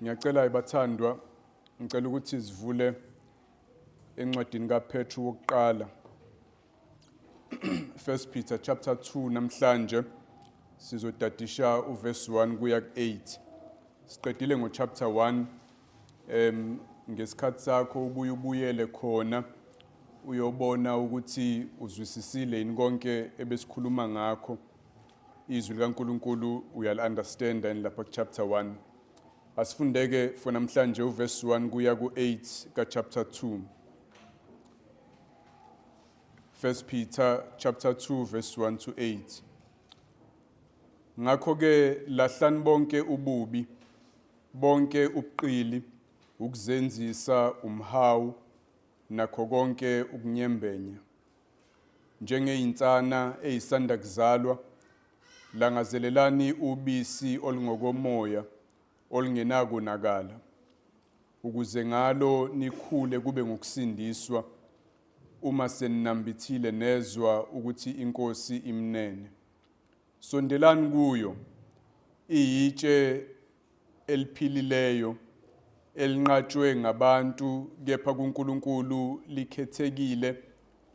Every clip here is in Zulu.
Ngiyacela ibathandwa ngicela ukuthi sivule encwadini kaPetru wokuqala 1 Peter chapter 2 namhlanje sizodadisha uverse 1 kuya ku8. Siqedile ngochapter 1 ngesikhathi sakho ubuyele khona uyobona ukuthi uzwisisile yini konke ebesikhuluma ngakho. Izwi likaNkulunkulu uyal-understand and lapha chapter 1. Asifundeke for namhlanje uverse 1 kuya ku8 ka chapter 2. 1 Peter chapter 2 verse 1 to 8. Ngakho-ke lahlani bonke ububi, bonke ubuqili, ukuzenzisa, umhawu, nakho konke ukunyembenya. Njengeyinsana eyisanda kuzalwa, langazelelani ubisi olungokomoya, olungenakunakala, ukuze ngalo nikhule kube ngokusindiswa, uma seninambithile nezwa ukuthi iNkosi imnene. Sondelani kuyo, iyitshe eliphilileyo, elinqatshwe ngabantu, kepha kuNkulunkulu likhethekile,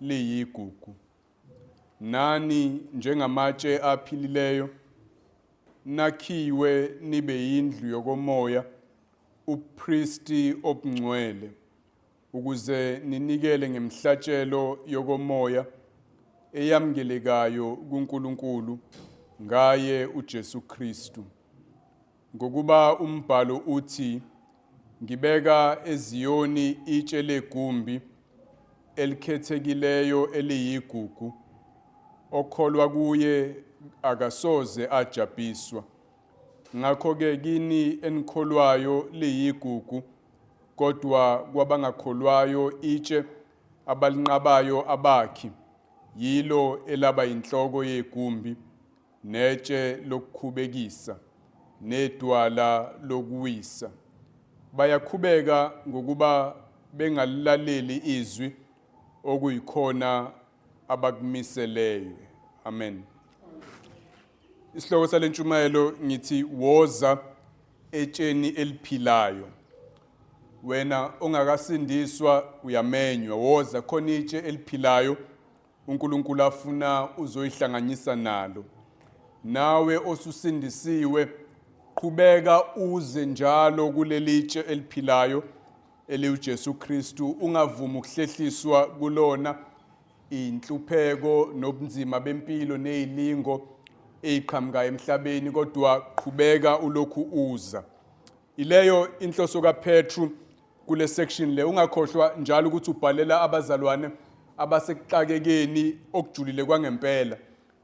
liyigugu. Nani njengamatshe aphilileyo, nakhiwe nibe yindlu yokomoya, upristi obungcwele, ukuze ninikele ngemhlatshelo yokomoya eyamkelekayo kuNkulunkulu ngaye uJesu Kristu. Ngokuba umbhalo uthi, ngibeka eZiyoni itshe legumbi elikhethekileyo eliyigugu, okholwa kuye akasoze ajabhiswa. Ngakho-ke kini enikholwayo liyigugu, kodwa kwabangakholwayo itshe abalinqabayo abakhi, yilo elaba yinhloko yegumbi, netshe lokukhubekisa, nedwala lokuwisa. Bayakhubeka ngokuba bengalaleli izwi okuyikhona abakumiseleyo. Amen. Isihloko salentshumayelo ngithi woza etsheni eliphilayo. Wena ongakasindiswa uyamenywa, woza khona itshe eliphilayo uNkulunkulu afuna uzoyihlanganyisa nalo. Nawe osusindisiwe qhubeka uze njalo kuleli tshe eliphilayo eliuJesu Kristu, ungavumi ukuhlehliswa kulona inhlupheko nobunzima bempilo nezilingo eziqhamuka emhlabeni, kodwa qhubeka ulokhu uza. Ileyo inhloso kaPetru kule section le. Ungakhohlwa njalo ukuthi ubhalela abazalwane abasekuxakekeni okujulile kwangempela.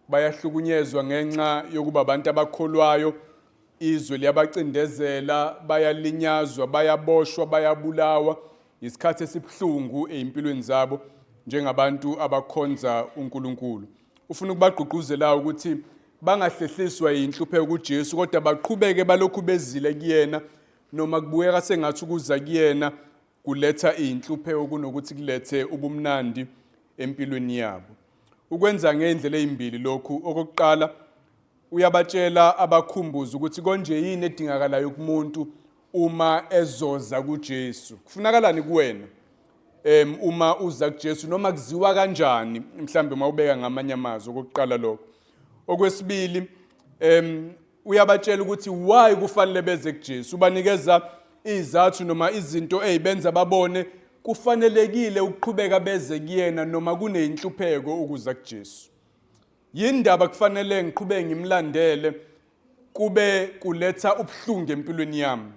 Bayahlukunyezwa ngenxa yokuba abantu abakholwayo, izwe liyabacindezela, bayalinyazwa, bayaboshwa, bayabulawa. Isikhathi esibuhlungu ezimpilweni zabo njengabantu abakhonza uNkulunkulu. Ufuna ukubagqugquzela ukuthi bangahlehliswa yinhlupheko kuJesu, kodwa baqhubeke balokhu bezile kuyena, noma kubukeka sengathi ukuza kuyena kuletha inhlupheko kunokuthi kulethe ubumnandi empilweni yabo. Ukwenza ngendlela ezimbili lokhu. Okokuqala, uyabatshela abakhumbuza ukuthi konje yini edingakalayo kumuntu uma ezoza kuJesu. Kufunakalani kuwena uma uza kuJesu, noma kuziwa kanjani mhlambe mawubeka ngamanye amazwi. Okokuqala lokho. Okwesibili, uyabatshela ukuthi why kufanele beze kuJesu. Ubanikeza izathu noma izinto ezibenza babone kufanelekile ukuqhubeka beze kuyena noma kuneyinhlupheko ukuza kuJesu. Yindaba kufanele ngiqhubeke ngimlandele kube kuletha ubuhlungu empilweni yami.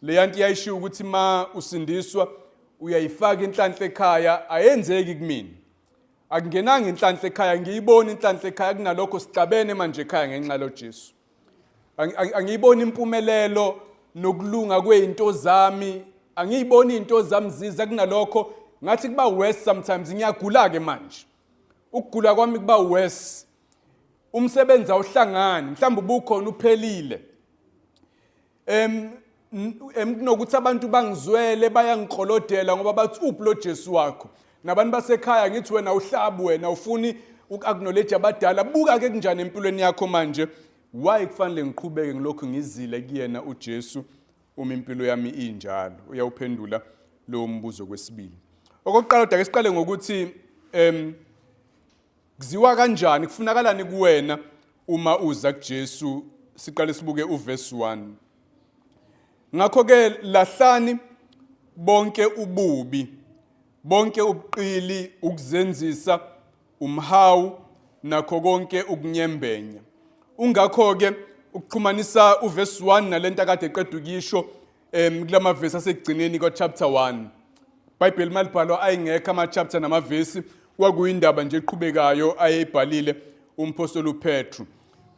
Le nto iyayishiya ukuthi ma usindiswa uyayifaka inhlanhla ekhaya, ayenzeki kumina. Akungenanga inhlanhla ekhaya, ngiyibona inhlanhla ekhaya kunalokho sicabene manje ekhaya ngenxa loJesu. Angiyiboni impumelelo nokulunga kwezinto zami, angiyiboni izinto zami ziza kunalokho. Ngathi kuba worse sometimes, ngiyagula ke manje. Ukugula kwami kuba worse. Umsebenzi awuhlangani, mhlawumbe ubukhona uphelile. Nokuthi abantu bangizwele bayangiqolodela ngoba bathi uphi lo Jesu wakho. Nabantu basekhaya ngithi wena uhlabu, wena ufuni uku-acknowledge abadala. Buka ke kunjani empilweni yakho manje. Why kufanele ngiqhubeke ngilokhu ngizile kuyena uJesu uma impilo yami injalo? Uyawuphendula lo mbuzo kwesibili. Okokuqala ake siqale ngokuthi kuziwa kanjani, kufunakalani kuwena uma uza kuJesu? Siqale sibuke uverse 1. Ngakho-ke lahlani bonke ububi, bonke ubuqili, ukuzenzisa, umhawu nakho konke ukunyembenya. Ungakho-ke ukuxhumanisa uverse 1 nalento akade eqeda ukisho kulama verse asekugcineni chapter 1. iBhayibheli malibhalwa ayingekho ama-chapter namavesi, kwakuyindaba nje eqhubekayo ayebhalile umpostoli uPetru.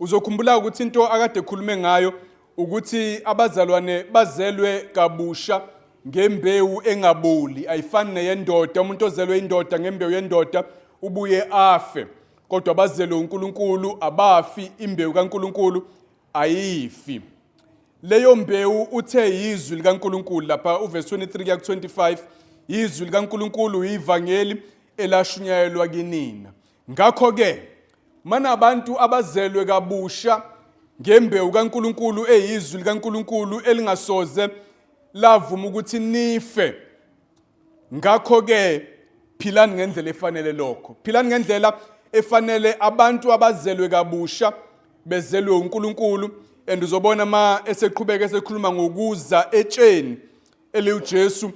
Uzokhumbula ukuthi into akade ekhulume ngayo ukuthi abazalwane bazelwe kabusha ngembewu engaboli, ayifani neyendoda. Umuntu ozelwe indoda ngembewu yendoda ubuye afe, kodwa bazelwe uNkulunkulu abafi, imbewu kaNkulunkulu ayifi. Leyo mbewu uthe yizwi likaNkulunkulu, lapha uverse 23 kuya 25, izwi likaNkulunkulu ivangeli elashunyayelwa kinina. Ngakho-ke mana abantu abazelwe kabusha ngembewu kaNkulunkulu eyizwi likaNkulunkulu elingasoze lavuma ukuthi nife, ngakho-ke philani ngendlela efanele lokho. Philani ngendlela efanele abantu abazelwe kabusha bezelwe uNkulunkulu. And uzobona ma eseqhubeka esekhuluma ngokuza etsheni eliuJesu,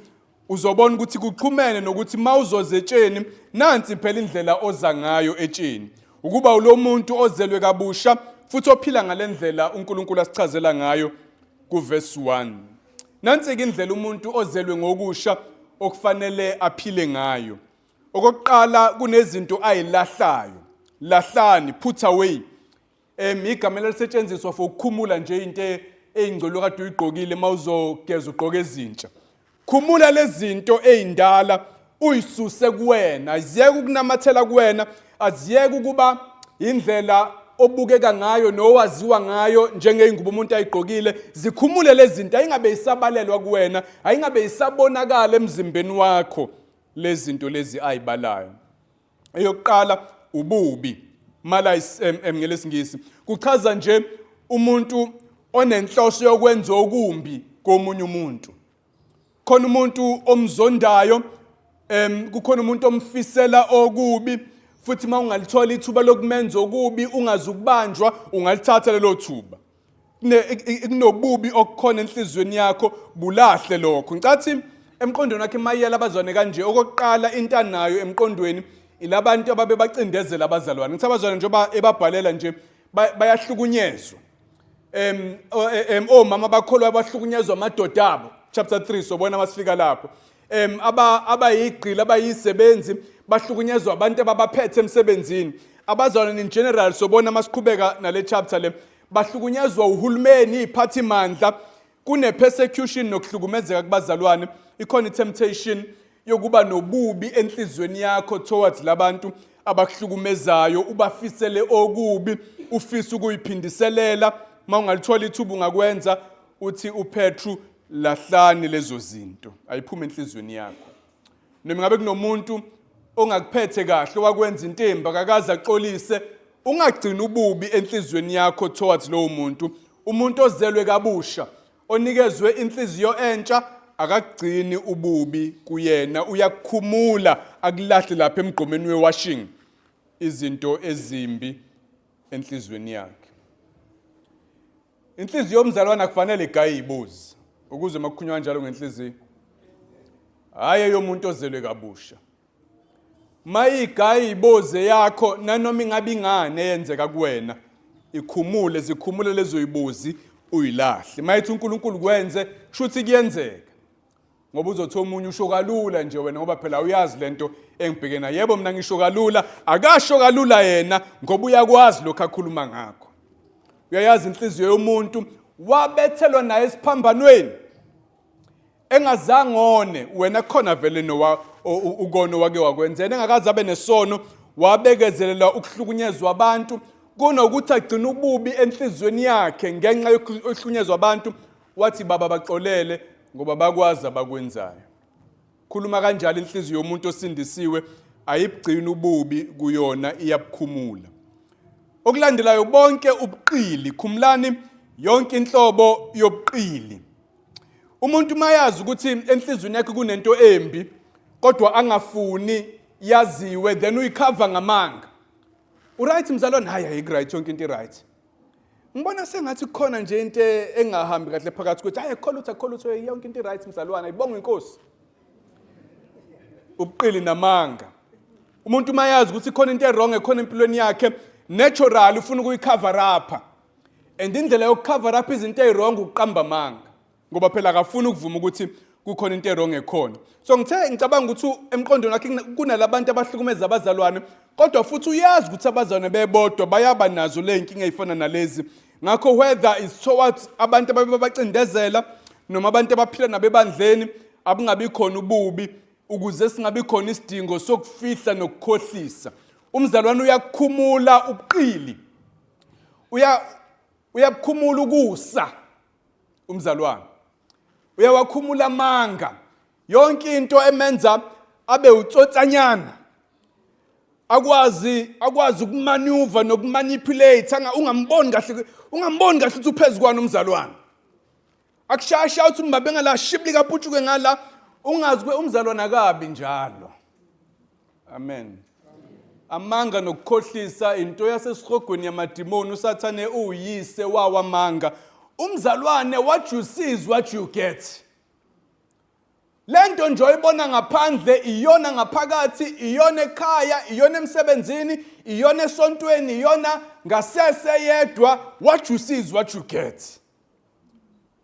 uzobona ukuthi kuqhumene nokuthi mawuzoze etsheni nansi phela indlela oza ngayo etsheni, ukuba ulo muntu ozelwe kabusha futhi ophila ngalendlela uNkulunkulu asichazela ngayo kuverse 1. Nansi-ke indlela umuntu ozelwe ngokusha okufanele aphile ngayo. Okokuqala kunezinto ayilahlayo. Lahlani, put away. Igama elisetshenziswa for ukukhumula nje into eyingcolo kade uyigqokile mawuzogeza ugqoke ezintsha. Khumula lezi zinto ezindala uyisuse kuwena, aziyeke ukunamathela kuwena, aziyeke ukuba indlela obukeka ngayo nowaziwa ngayo njengeyingubo umuntu ayigqokile. Zikhumule lezi zinto, ayingabe isabalelwa kuwena, ayingabe isabonakala emzimbeni wakho lezi zinto lezi ayibalayo. Eyokuqala ububi, malice ngelesingisi, kuchaza nje umuntu onenhloso yokwenza okumbi komunye umuntu. Khona umuntu omzondayo, kukhona umuntu omfisela okubi, futhi mawungalithola ithuba lokumenza okubi ungazukubanjwa ungalithatha lelo thuba. Kunobubi okukhona enhlizweni yakho, bulahle lokho. Ngicathi emqondweni wakhe mayela abazwane kanje, okokuqala into anayo emqondweni ilabantu ababe bacindezela abazalwane. Ngithi abazwane njengoba ebabhalela nje bayahlukunyezwa. Omama bakholwa bahlukunyezwa amadoda abo, chapter 3 sobona masifika lapho. Abayigqila abayisebenzi bahlukunyezwa abantu ababaphethe emsebenzini. Abazalwane in general sobona masiqhubeka nale chapter le, bahlukunyezwa uhulumeni, iphathimandla. Kune persecution nokuhlukumezeka kubazalwane, ikhona temptation yokuba nobubi enhlizweni yakho towards labantu abakuhlukumezayo, ubafisele okubi, ufisa ukuyiphindiselela. Mawungalithola ithuba ungakwenza. Uthi uPetru, lahlani lezo zinto, ayiphume enhlizweni yakho. Noma ngabe kunomuntu ongakuphethe kahle wakwenza into embi akakaze axolise, ungagcini ububi enhlizweni yakho towards lowo muntu. Umuntu ozelwe kabusha, onikezwe inhliziyo entsha, akagcini ububi kuyena, uyakukhumula, akulahle lapha emgqomeni wewashing izinto ezimbi enhlizweni yakhe. Inhliziyo yomzalwane akufanele igaye ibuzi ukuze makukhunywa kanjalo ngenhliziyo. Hayi eyomuntu ozelwe kabusha. Mayigaye iboze yakho nanoma ingabe ingane eyenzeka kuwena, ikhumule, zikhumule lezo ibuzi uyilahle. Mayithi uNkulunkulu kwenze kushuthi kuyenzeka. Ngoba uzothi omunye usho kalula nje wena ngoba phela uyazi lento engibhekena. Yebo mina ngisho kalula, akasho kalula yena ngoba uyakwazi lokho akhuluma ngakho. Uyayazi inhliziyo yomuntu wabethelwa naye esiphambanweni engazange one, wena khona vele ukono wake wakwenzela, engakaze abe nesono, wabekezelela ukuhlukunyezwa abantu, kunokuthi agcina ububi enhlizweni yakhe ngenxa yokuhlukunyezwa abantu, wathi baba baxolele ngoba bakwazi abakwenzayo. Khuluma kanjalo inhliziyo yomuntu osindisiwe, ayibugcina ububi kuyona, iyabukhumula. Okulandelayo bonke ubuqili, khumulani yonke inhlobo yobuqili. Umuntu mayazi ukuthi enhlizweni yakhe kunento embi kodwa angafuni yaziwe then uyikhava ngamanga. Uright mzalwane, hayi ayikright yonke into iright. Ngibona sengathi kukhona nje into engahambi kahle phakathi kwethu. Hayi akho lutho yonke into iright mzalwane, ayibonga inkosi. Ubuqili namanga. Umuntu mayazi ukuthi khona into wrong ekhona empilweni yakhe, natural ufuna ukuyicover up. And indlela yokucover up izinto ezwrong ukuqamba amanga. Ngoba phela akafuni ukuvuma ukuthi kukhona into wrong ekhona. So ngicabanga ukuthi emqondweni wakhe kunalabantu abahlukumeza abazalwane, kodwa futhi uyazi ukuthi abazalwane bebodwa bayaba nazo le inkinga ezifana nalezi. Ngakho whether is towards abantu ababacindezela noma abantu abaphila nabebandleni, abungabi khona ububi ukuze singabi khona isidingo sokufihla nokukhohlisa. Umzalwane uyakukhumula ubuqili. Uyakukhumula ukusa umzalwane. Uyawakhumula amanga. Yonke into emenza abe utsotsanyana. Akwazi ukumaneuver nokumanipulate, ungamboni kahle ukuthi uphezukwana umzalwane. Akushaya uthi mbabe ngala shibli kaputshuke ngala, ungazi kwe umzalwane akabi njalo. Amen. Amanga nokukhohlisa into yasesihogweni yamadimoni, usathane uyise wawamanga. Umzalwane, what you see is what you get. Lento nje oyibona ngaphandle iyona ngaphakathi, iyona ekhaya, iyona emsebenzini, iyona esontweni, iyona ngasese yedwa. What you see is what you get.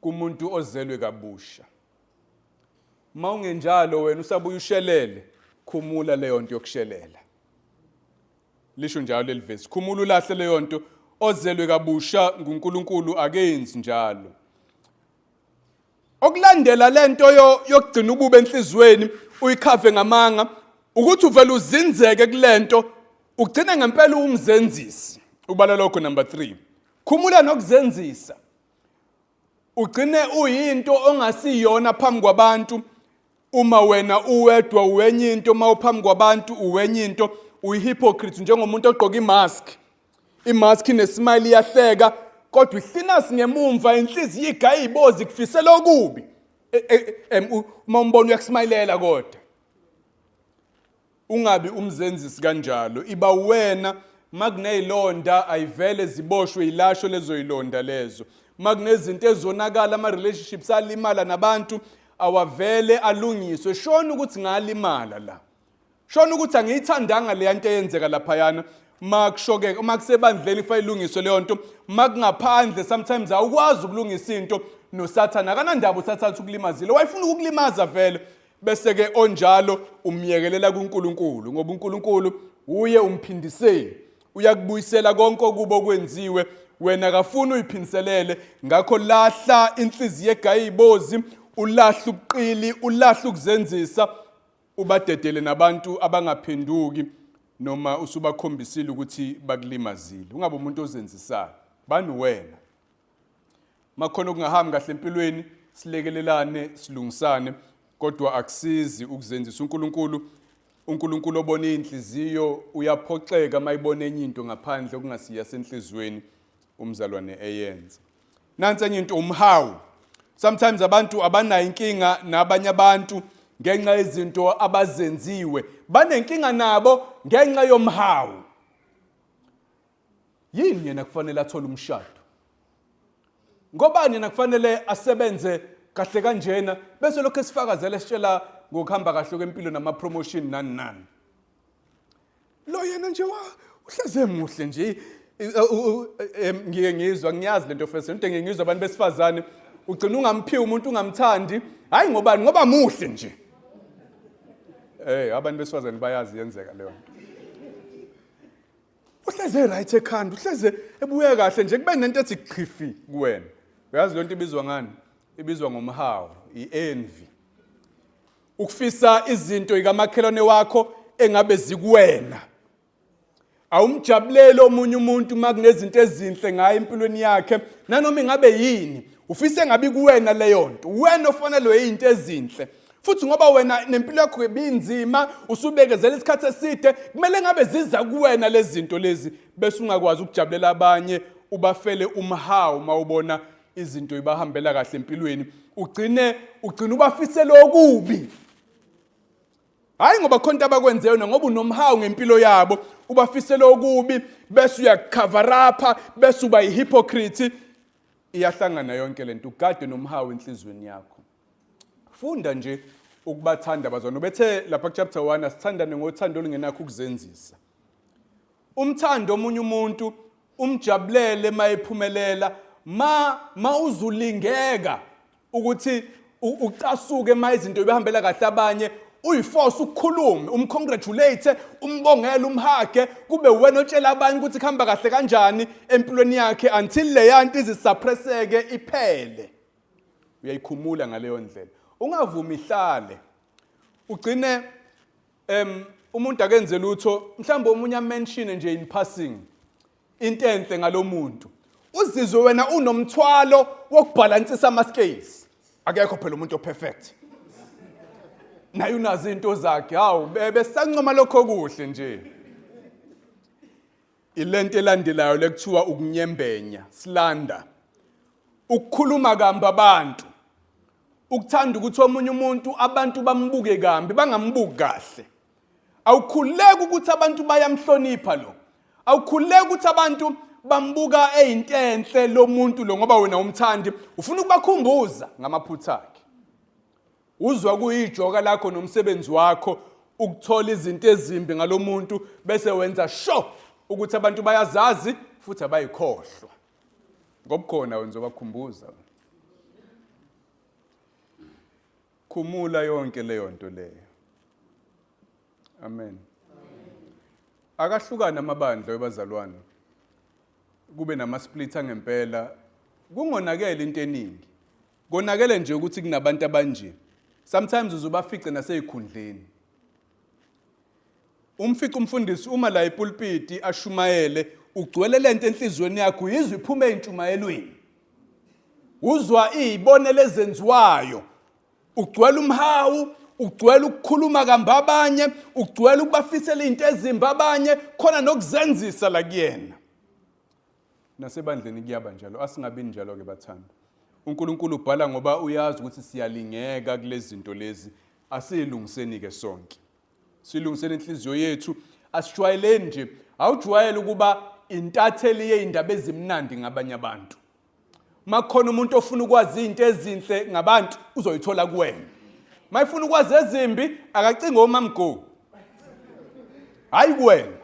Kumuntu ozelwe kabusha. Mawungenjalo wena usabuya ushelele, khumula leyo nto yokushelela. Lisho njalo lelivesi, khumula ulahle leyo nto. Ozelwe kabusha nguNkulunkulu akenzi njalo. Okulandela lento yokugcina ubube enhlizweni uyikhave ngamanga ukuthi uvela uzinzeke kulento ugcina ngempela umzenzisi. Ubala lokho number 3. Khumula nokuzenzisa. Ugcine uyinto ongasiyona phambi kwabantu. Uma wena uwedwa uwenye into, uma uphambi kwabantu uwenye into, uyihypocrite njengomuntu ogqoka imask. Imask inesmile iyahleka kodwa ihlinasi ngemumva inhliziyo igaya ibozi kufisela okubi. Uma umbona uyakusmayilela kodwa. Ungabi umzenzisi kanjalo. Iba wena makunezilonda ayivele ziboshwe ilasho lezo ilonda lezo. Makunezinto ezonakala ama relationships alimala nabantu awavele alungiswe. Shona ukuthi ngalimala la. Shona ukuthi angiyithandanga le nto eyenzeka lapha yana. Makushokeke uma kusebandleni kufanele ilungiswe leyo nto. Makungaphandle sometimes awukwazi ukulungisa into noSathane. Akanandaba uSathane ukulimazile. Wayefuna ukukulimaza vele. Bese ke onjalo umyekelela kuNkulunkulu ngoba uNkulunkulu uye umphindiseli. Uyakubuyisela konke okubo okwenziwe. Wena akafuni uyiphindiselele. Ngakho lahla inhliziyo egaya ibozi, ulahla ubuqili, ulahla ukuzenzisa, ubadedele nabantu abangaphenduki. Noma usubakhombisile ukuthi bakulimazile. Ungabe umuntu ozenzisayo. Bani wena? Makhona okungahambi kahle empilweni, silekelelane, silungisane, kodwa akusizi ukuzenzisa. uNkulunkulu obona inhliziyo uyaphoxeka mayibona enye into ngaphandle okungasiya senhlizweni umzalwane eyenza. Nansi enye into umhawu. Sometimes abantu abanayo inkinga nabanye abantu ngenxa yezinto abazenziwe. Banenkinga nabo ngenxa yomhawu. Yini yena kufanele athole umshado? Ngobani yena kufanele asebenze kahle kanjena bese lokho esifakazela esitshela ngokuhamba kahle kwempilo nama promotion nani. Lo yena nje uhleze muhle nje. Ngike ngizwa ngiyazi lento first into ngiyizwa abantu besifazane ugcina ungamphiwa umuntu ungamthandi. Hayi ngobani? Ngoba muhle nje. Abantu besifazane bayazi yenzeka leyo nto. Uhleze right ekhanda, uhleze ebuye kahle nje kube nento ethi chifi kuwena. Uyazi le nto ibizwa ngani? Ibizwa ngomhawu, i-envy. Ukufisa izinto ikamakhelwane wakho engabe zikuwena. Awumjabulele omunye umuntu makunezinto ezinhle ngaye empilweni yakhe, nanoma ingabe yini, ufise ngabe kuwena leyo nto. Wena ofanele izinto ezinhle. Futhi ngoba wena nempilo yakho ebinzima, usubekezela isikhathi eside, kumele ngabe ziza kuwena lezi zinto lezi, bese ungakwazi ukujabulela abanye, ubafele umhawu mawubona izinto ibahambela kahle empilweni, ugcine ubafisela okubi. Hayi ngoba khona abakwenzeyo ngoba unomhawu ngempilo yabo, ubafisela okubi bese uyacover up, bese uba yihypocrite. Iyahlangana yonke lento, ugade nomhawu enhlizweni yakho. Funda nje ukubathanda abazalwane. Bethe lapha chapter 1 asithandane ngothando olungenakho ukuzenzisa. Umthando omunye umuntu umjabulele mayephumelela, ma uzulingeka ukuthi ucasuke izinto ibahambela kahle abanye, uyiforce ukukhuluma, umcongratulate, umbongele, umhage, kube wena otshela abanye ukuthi kuhamba kahle kanjani empilweni yakhe until le yanto izisuppresseke iphele. Uyayikhumula ngaleyo ndlela. Ungavumi ihlale. Ugcine umuntu akenze lutho, mhlawumbe omunye amention nje in passing into enhle ngalomuntu. Uzizwe wena unomthwalo wokubalansisa ama scales. Akekho phela umuntu operfect. Naye unazo into zakhe. Hawu besancoma lokho kuhle nje. Ilento elandelayo lekuthiwa ukunyembenya, slander. Ukukhuluma kambi abantu. Ukuthanda ukuthi omunye umuntu abantu bambuke kambi, bangambuki kahle. Awukhuleki ukuthi abantu bayamhlonipha lo. Awukhuleki ukuthi abantu bambuka eyintenhle lo muntu lo ngoba wena umthandi, ufuna ukubakhumbuza ngamaphutha akhe. Uzwa kuyijoka lakho nomsebenzi wakho ukuthola izinto ezimbi ngalomuntu bese wenza sure ukuthi abantu bayazazi futhi abayikhohlwa. Ngobukhona wenza bakhumbuza. Khumula yonke leyo nto leyo. Amen. Akahlukana amabandla webazalwane. Kube namasplitha ngempela. Kungonakele into eningi. Konakele nje ukuthi kunabantu abanje. Sometimes uzobafice naseyikhundleni. Umfica umfundisi uma la epulpiti ashumayele, ugcwele lento enhlizweni yakho uyizwe iphume entshumayelweni. Uzwa izibonelo ezenziwayo. Ugcwele umhawu, ugcwele ukukhuluma kambi abanye, ugcwele ukubafisela izinto ezimbi abanye, khona nokuzenzisa la kuyena. Nasebandleni kuyaba njalo, asingabi njalo ke bathanda. uNkulunkulu ubhala ngoba uyazi ukuthi siyalingeka kulezi zinto lezi, asilungiseni ke sonke. Silungiseni inhliziyo yethu, asijwayeleni nje. Awujwayele ukuba intatheli yeindaba ezimnandi ngabanye abantu. Makhona umuntu ofuna ukwazi izinto ezinhle ngabantu uzoyithola kuwena. Mayifuna ukwazi ezimbi akacinga omamgo. Hayi kuwena.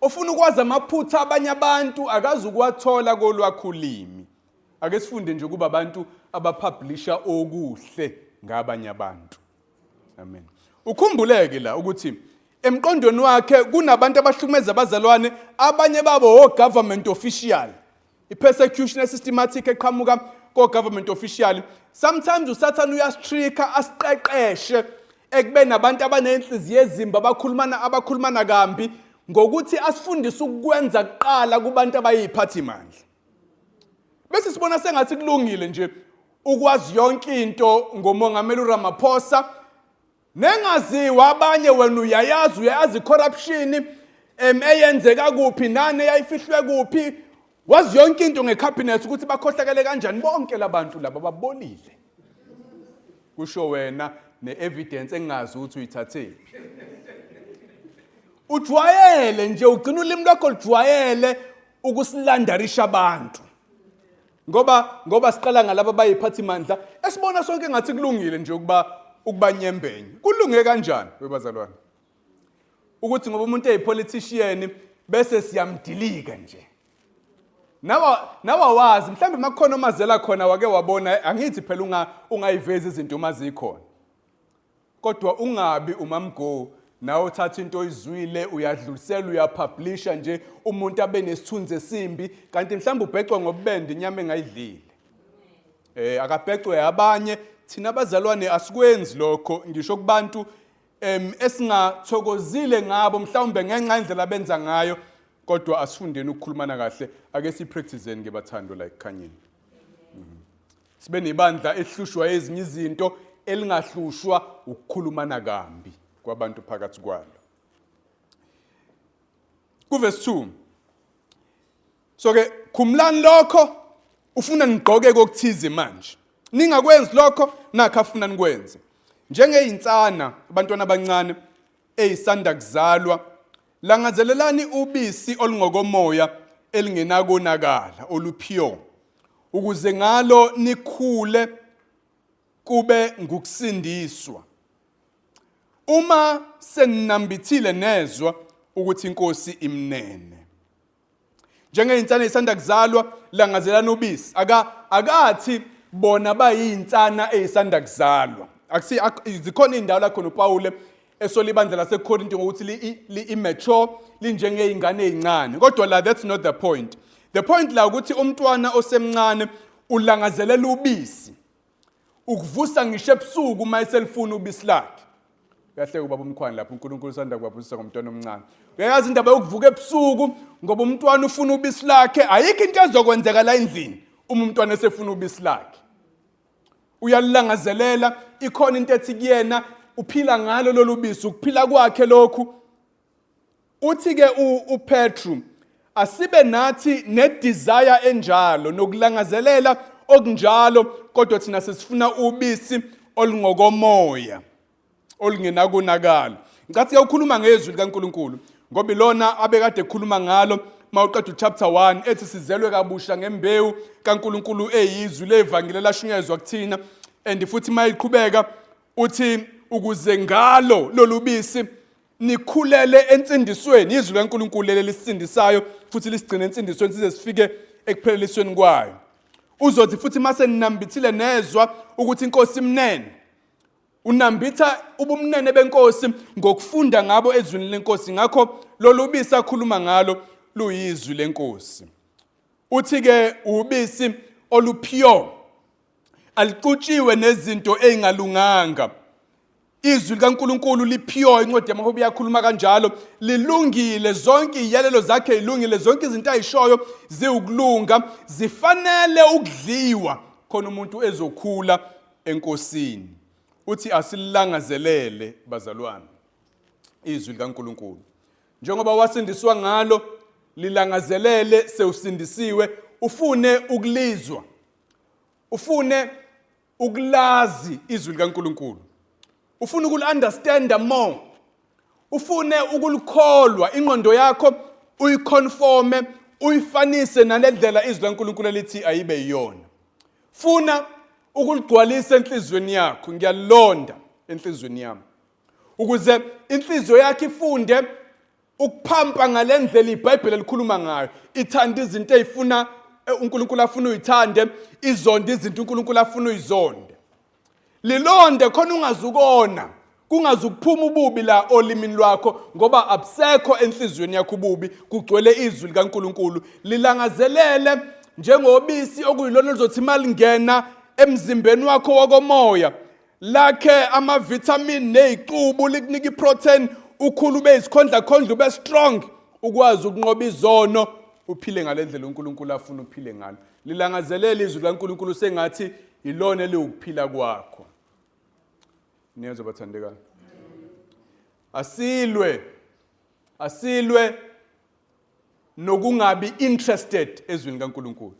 Ofuna ukwazi amaphutha abanye abantu akazi ukuwathola kolwakhulimi. Ake sifunde nje kuba abantu abapublisha okuhle ngabanye abantu. Amen. Ukhumbuleke la ukuthi emqondweni wakhe kunabantu abahlukumeza abazalwane, abanye babo government official. I-persecution systematic eqhamuka ko-government official. Sometimes uSathane uyastrika asiqeqeshe ekubeni abantu abanenhliziyo ezimbi abakhulumana kambi ngokuthi asifundise ukwenza kuqala kubantu abayiphathimandla. Bese sibona sengathi kulungile nje ukwazi yonke into ngomongameli uRamaphosa. Nengaziwa abanye wena uyayazi corruption eyenzeka kuphi nani yayifihlwe kuphi. Wazi yonke into ngecabinet ukuthi bakhohlakele kanjani bonke labantu laba babolile. Kusho wena neevidence engazi ukuthi uyithathephi. Ujwayele nje ugcina ulimi lwakho lujwayele ukusilandarisha abantu. Ngoba siqala ngalabo bayiphathimandla esibona sonke ngathi kulungile nje ukubanyembenya. Kulunge kanjani webazalwane? Ukuthi ngoba umuntu eyipolitician bese siyamdilika nje. Nawa wazi mhlambe makhona omazela khona wake wabona, angithi phela ungayivezi izinto mazikhona. Kodwa ungabi umamgo nawe uthatha into oyizwile uyadlulisela uyapublisha nje umuntu abe nesithunzi esimbi kanti mhlambe ubhecwe ngobubende inyama engayidlile. Akabhecwe abanye, thina abazalwane asikwenzi lokho, ngisho kubantu esingathokozile ngabo mhlawumbe ngenxa indlela benza ngayo, kodwa asifundeni ukukhulumana kahle. Ake sipracticeeni ke bathando la ekhanyeni. Sibe nebandla ehlushwa ezinye izinto elingahlushwa ukukhulumana kambi kwabantu phakathi kwalo. Kuverse 2. So ke khumlani lokho ufuna nigqoke kokuthize manje. Ningakwenzi lokho nakho afuna nikwenze. Njengeinsana abantwana abancane eyisanda kuzalwa, langazelelani ubisi olungokomoya elingenakonakala oluphiyo, ukuze ngalo nikhule kube ngukusindiswa. Uma seninambithile nezwa ukuthi inkosi imnene. Njengeinsana eyisanda kuzalwa, langazelelani ubisi. Akathi bona bayinsana eyisanda kuzalwa. Zikhona indawo la khona uPaul esolibandla laseKorinto ngokuthi li-immature, linjengeingane ezincane. Kodwa la that's not the point. The point la ukuthi umntwana osemncane ulangazelela ubisi. Ukuvusa ngisho ebusuku uma eselifuna ubisi lakhe. Kahle ubaba umkhwani lapho uNkulunkulu usanda kubabusisa ngomntwana omncane. Uyayazi indaba yokuvuka ebusuku ngoba umntwana ufuna ubisi lakhe, ayikho into ezokwenzeka la endlini uma umntwana esefuna ubisi lakhe. Uyalangazelela, ikhona into ethi kuyena uphila ngalo lolu bisi, ukuphila kwakhe lokhu. Uthi ke uPetru, asibe nathi ne-desire enjalo nokulangazelela okunjalo, kodwa thina sesifuna ubisi olungokomoya olungenakonakala. Ngicathi ukhuluma ngezwi likaNkulunkulu ngoba ilona abekade ekhuluma ngalo mawuqeda uChapter 1 ethi sizelwe kabusha ngembewu kaNkulunkulu eyizwi levangeli lashunyezwa kuthina. And futhi mayiqhubeka uthi ukuze ngalo lolubisi nikhulele entsindisweni, izwi likaNkulunkulu lelisindisayo futhi lisigcine entsindisweni size sifike ekuphelelisweni kwayo. Uzothi futhi mase ninambithile nezwa ukuthi inkosi imnene. Unambitha ubumnene benkosi ngokufunda ngabo ezwini lenkosi. Ngakho lolubisi akhuluma ngalo luyizwi lenkosi. Uthi ke ubisi oluphiyo, aliqutshiwe nezinto ezingalunganga. Izwi likaNkulunkulu liphiyo, incwadi yamaHubo iyakhuluma kanjalo, lilungile, zonke iziyalelo zakhe zilungile, zonke izinto ayishoyo ziwukulunga, zifanele ukudliwa khona umuntu ezokhula enkosini. Uthi asililangazelele bazalwane izwi likaNkulunkulu. Njengoba wasindiswa ngalo, lilangazelele sewusindisiwe, ufune ukulizwa. Ufune ukulazi izwi likaNkulunkulu. Ufune ukul-understanda more. Ufune ukulikholwa, ingqondo yakho uyiconforme, uyifanise nalendlela izwi likaNkulunkulu elithi ayibe yiyona. Funa ukuligcwalisa enhlizweni yakho, ngiyalonda enhlizweni yami. Ukuze inhliziyo yakho ifunde ukuphampa ngalendlela iBhayibheli likhuluma ngayo. Ithanda izinto ezifuna uNkulunkulu afuna uyithande, izonde izinto uNkulunkulu afuna uyizonde. Lilonde khona ungazukona, kungazukuphuma ububi la olimini lwakho ngoba abusekho enhlizweni yakho ububi, kugcwele izwi likaNkulunkulu. Lilangazelele njengobisi okuyilona lizothi malingena emzimbeni wakho wokomoya, lakhe ama-vitamin nezicubu, likunika iprotein, ukhulu ube isikhondla khondla, ube strong, ukwazi ukunqoba izono, uphile ngalendlela uNkulunkulu afuna uphile ngalo. Lilangazelele izwi likaNkulunkulu sengathi ilona eliwukuphila kwakho. Niyezwa bathandekayo. Asilwe nokungabi interested ezwini likaNkulunkulu.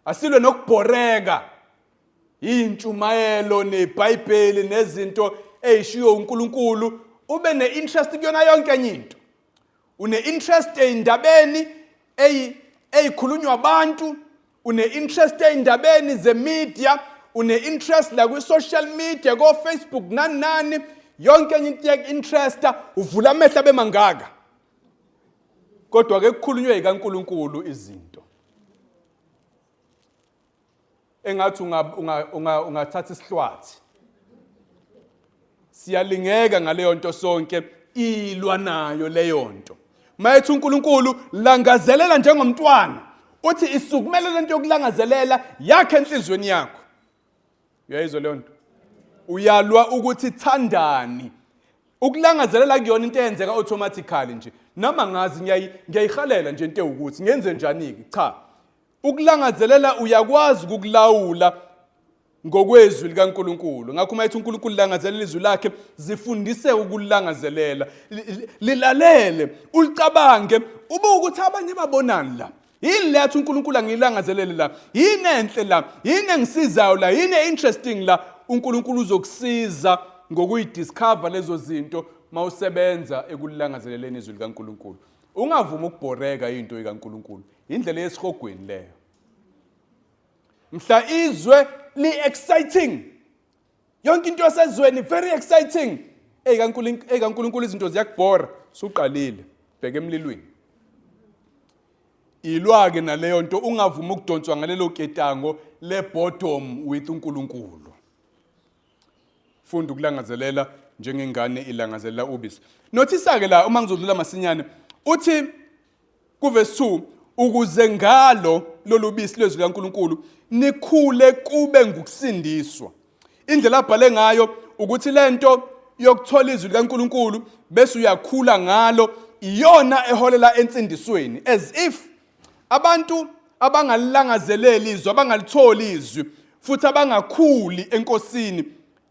Asilwe nokubhoreka intshumayelo neBhayibheli nezinto ezishiwo uNkulunkulu, ube ne-interest kuyona yonke enye into. Une-interest ey'ndabeni eyikhulunywa abantu, une-interest ey'ndabeni ze-media, une-interest la kwi-social media, ko-Facebook nani, yonke enye into ye-interesta, uvula amehlo abe mangaka. Kodwa-ke kukhulunywe yikaNkulunkulu izinto. Engathi ungathatha isihlwathi. Siyalingeka ngaleyo nto sonke, ilwa nayo leyo nto. Mayethi uNkulunkulu langazelela njengomntwana, uthi isukumele lento yokulangazelela yakhe enhlizweni yakho. Uyayizwa leyo nto? Uyalwa ukuthi thandani. Ukulangazelela kuyona into eyenzeka automatically nje. Noma ngazi ngiyayihalela nje into ukuthi ngenze njani-ke? Cha. Ukulangazelela uyakwazi ukukulawula ngokwezwi likaNkulunkulu. Ngakho mayethi uNkulunkulu langazelela izwi lakhe, zifundise ukulangazelela. Lilalele, ulicabange, ube ukuthi abanye babonani la. yini lethu uNkulunkulu angilangazelele la, yini enhle la, yini engisizayo la, yini interesting la. uNkulunkulu uzokusiza ngokuyidiscover lezo zinto mawusebenza ekulangazeleleni izwi likaNkulunkulu. Ungavumi ukubhoreka into ikaNkulunkulu, indlela yesihogweni leyo. Mhla izwe li-exciting, yonke into yasezweni very exciting, ekaNkulunkulu izinto ziyakubhora, suqalile, bheka emlilweni. Ilwa-ke naleyo nto, ungavumi ukudonswa ngalelo ketango le-bottom with uNkulunkulu. Funda ukulangazelela njengengane ilangazelela ubisi. Nothisa-ke la, uma ngizodlula masinyane, uthi kuverse 2, ukuze ngalo lolu bisi lwezwi likaNkulunkulu nikhule kube ngukusindiswa. Indlela abhale ngayo ukuthi lento yokuthola izwi likaNkulunkulu bese uyakhula ngalo iyona eholela ensindisweni, as if abantu abangalilangazeleli izwi, abangalitholi izwi futhi abangakhuli enkosini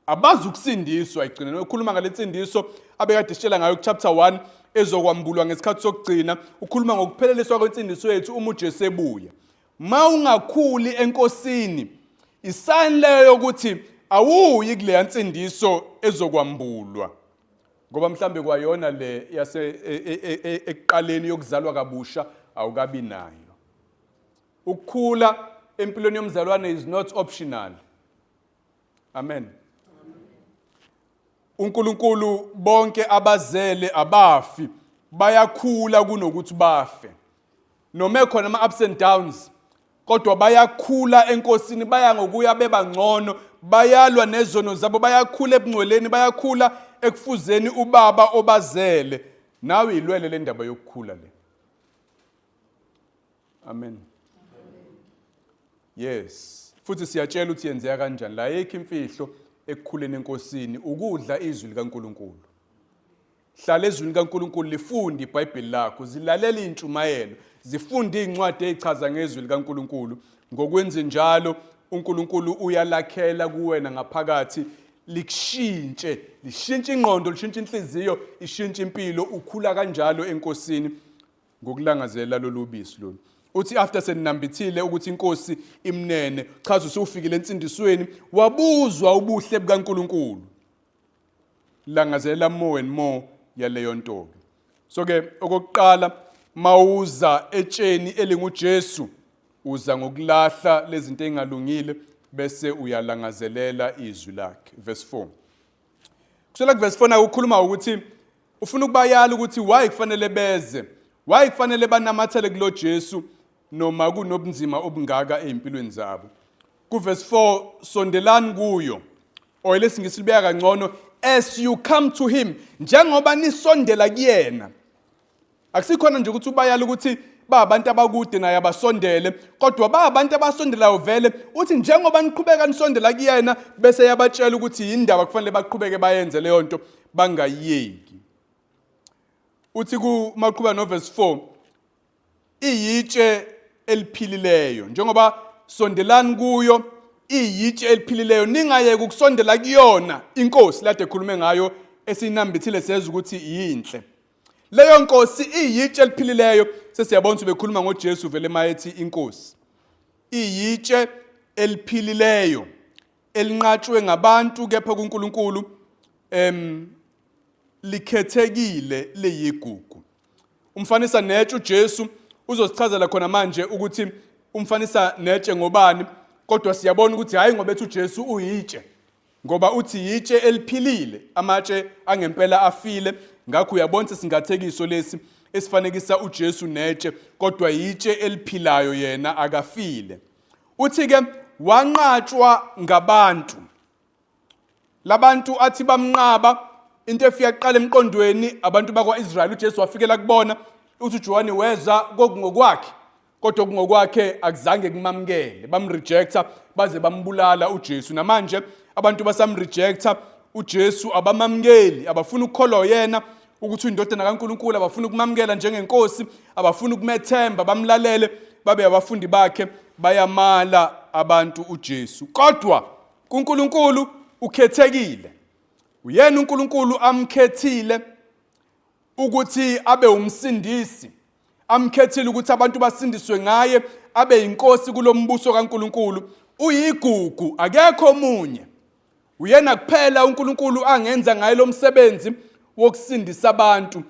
abazukusindiswa. Igcina nokhuluma ngalensindiso abekade sitshela ngayo chapter 1 ezokwambulwa ngesikhathi sokugcina, ukhuluma ngokupheleliswa kwensindiso yethu uma uJesu ebuya. Ma ungakhuli enkosini, isign leyo ukuthi awuyi kule yansindiso ezokwambulwa, ngoba mhlambe kwayona le yase ekuqaleni yokuzalwa kabusha awukabi nayo. Ukukhula empilweni yomzalwane is not optional. Amen. uNkulunkulu bonke abazele abafi bayakhula kunokuthi bafe. Noma khona ama-ups and downs, kodwa bayakhula enkosini, baya ngokuya bebangcono, bayalwa nezono zabo, bayakhula ebungcweleni, bayakhula ekufuzeni ubaba obazele. Nawe ilwele le ndaba yokukhula le. Amen. Yes. Futhi siyatshela ukuthi yenzeka kanjani la, yekho imfihlo ekukhuleni enkosini, ukudla izwi likaNkulunkulu. Hlala ezwini likaNkulunkulu, lifunde iBhayibheli lakho, zilalela intshumayelo, zifunde incwadi ezichaza ngezwi likaNkulunkulu. Ngokwenza njalo uNkulunkulu uyalakhela kuwena ngaphakathi, likushintshe, lishintshe ingqondo, lishintshe inhliziyo, ishintshe impilo, ukhula kanjalo enkosini ngokulangazela lolu bisi lolu. Uthi after seninambithile ukuthi inkosi imnene, chaza usufikile ensindisweni, wabuzwa ubuhle bukaNkulunkulu. Langazela more and more yaleyo nto. So ke okokuqala, mawuza etsheni elinguJesu, uza ngokulahla lezi zinto engalungile bese uyalangazelela izwi lakhe. Verse 4. Kusela ku verse 4 na ukukhuluma ukuthi ufuna ukubayala ukuthi why kufanele beze, why kufanele banamathele kulo Jesu noma kunobunzima obungaka ezimpilweni zabo. Ku verse 4, sondelani kuyo, oyilesingisi libeka kangcono, as you come to him, njengoba nisondela kuyena. Akusikhona nje ukuthi ubayala ukuthi ba abantu abakude naye abasondele, kodwa ba abantu abasondelayo vele uthi njengoba niqhubeka nisondela kuyena bese yabatshela ukuthi indaba kufanele baqhubeke bayenze leyo nto, bangayiyeki. Uthi ku maqhubeka no verse 4, iyitshe eliphilileyo, njengoba sondelani kuyo, iyitshe eliphilileyo, ningayeke ukusondela kuyona inkosi lade ekhulume ngayo esinambithile seza ukuthi iyinhle. Leyo nkosi iyitshe eliphilileyo, sesiyabona ukuthi bekhuluma ngoJesu vele mayethi inkosi. Iyitshe eliphilileyo, elinqatshwe ngabantu kepha kuNkulunkulu, likhethekile leyigugu. Umfanisa netshe uJesu, uzosichazela khona manje ukuthi umfanisa netshe ngobani, kodwa siyabona ukuthi hayi ngoba ethi uJesu uyitshe, ngoba uthi yitshe eliphilile, amatshe angempela afile. Ngakho uyabona singathekiso lesi esifanekisa uJesu netshe, kodwa yitshe eliphilayo, yena akafile. Uthi ke wanqatshwa ngabantu, labantu athi bamnqaba, into efika kuqala emqondweni abantu bakwaIsrael. uJesu wafikela kubona, uthi uJohane weza ngokwakhe, kodwa ngokwakhe akuzange kumamkele, bamrejecta baze bambulala uJesu. Namanje abantu basamrejecta uJesu, abamamkeli, abafuna ukukholwa yena ukuthi indodana kaNkulunkulu, abafuna ukumamkela njengenkosi, abafuna ukumethemba, bamlalele, babe abafundi bakhe, bayamala abantu uJesu. Kodwa kuNkulunkulu ukhethekile, uyena uNkulunkulu amkhethile ukuthi abe umsindisi, amkhethile ukuthi abantu basindiswe ngaye abe inkosi kulombuso kaNkuluNkulu. Uyigugu, akekho omunye. Uyena kuphela uNkulunkulu angenza ngaye lo msebenzi wokusindisa abantu.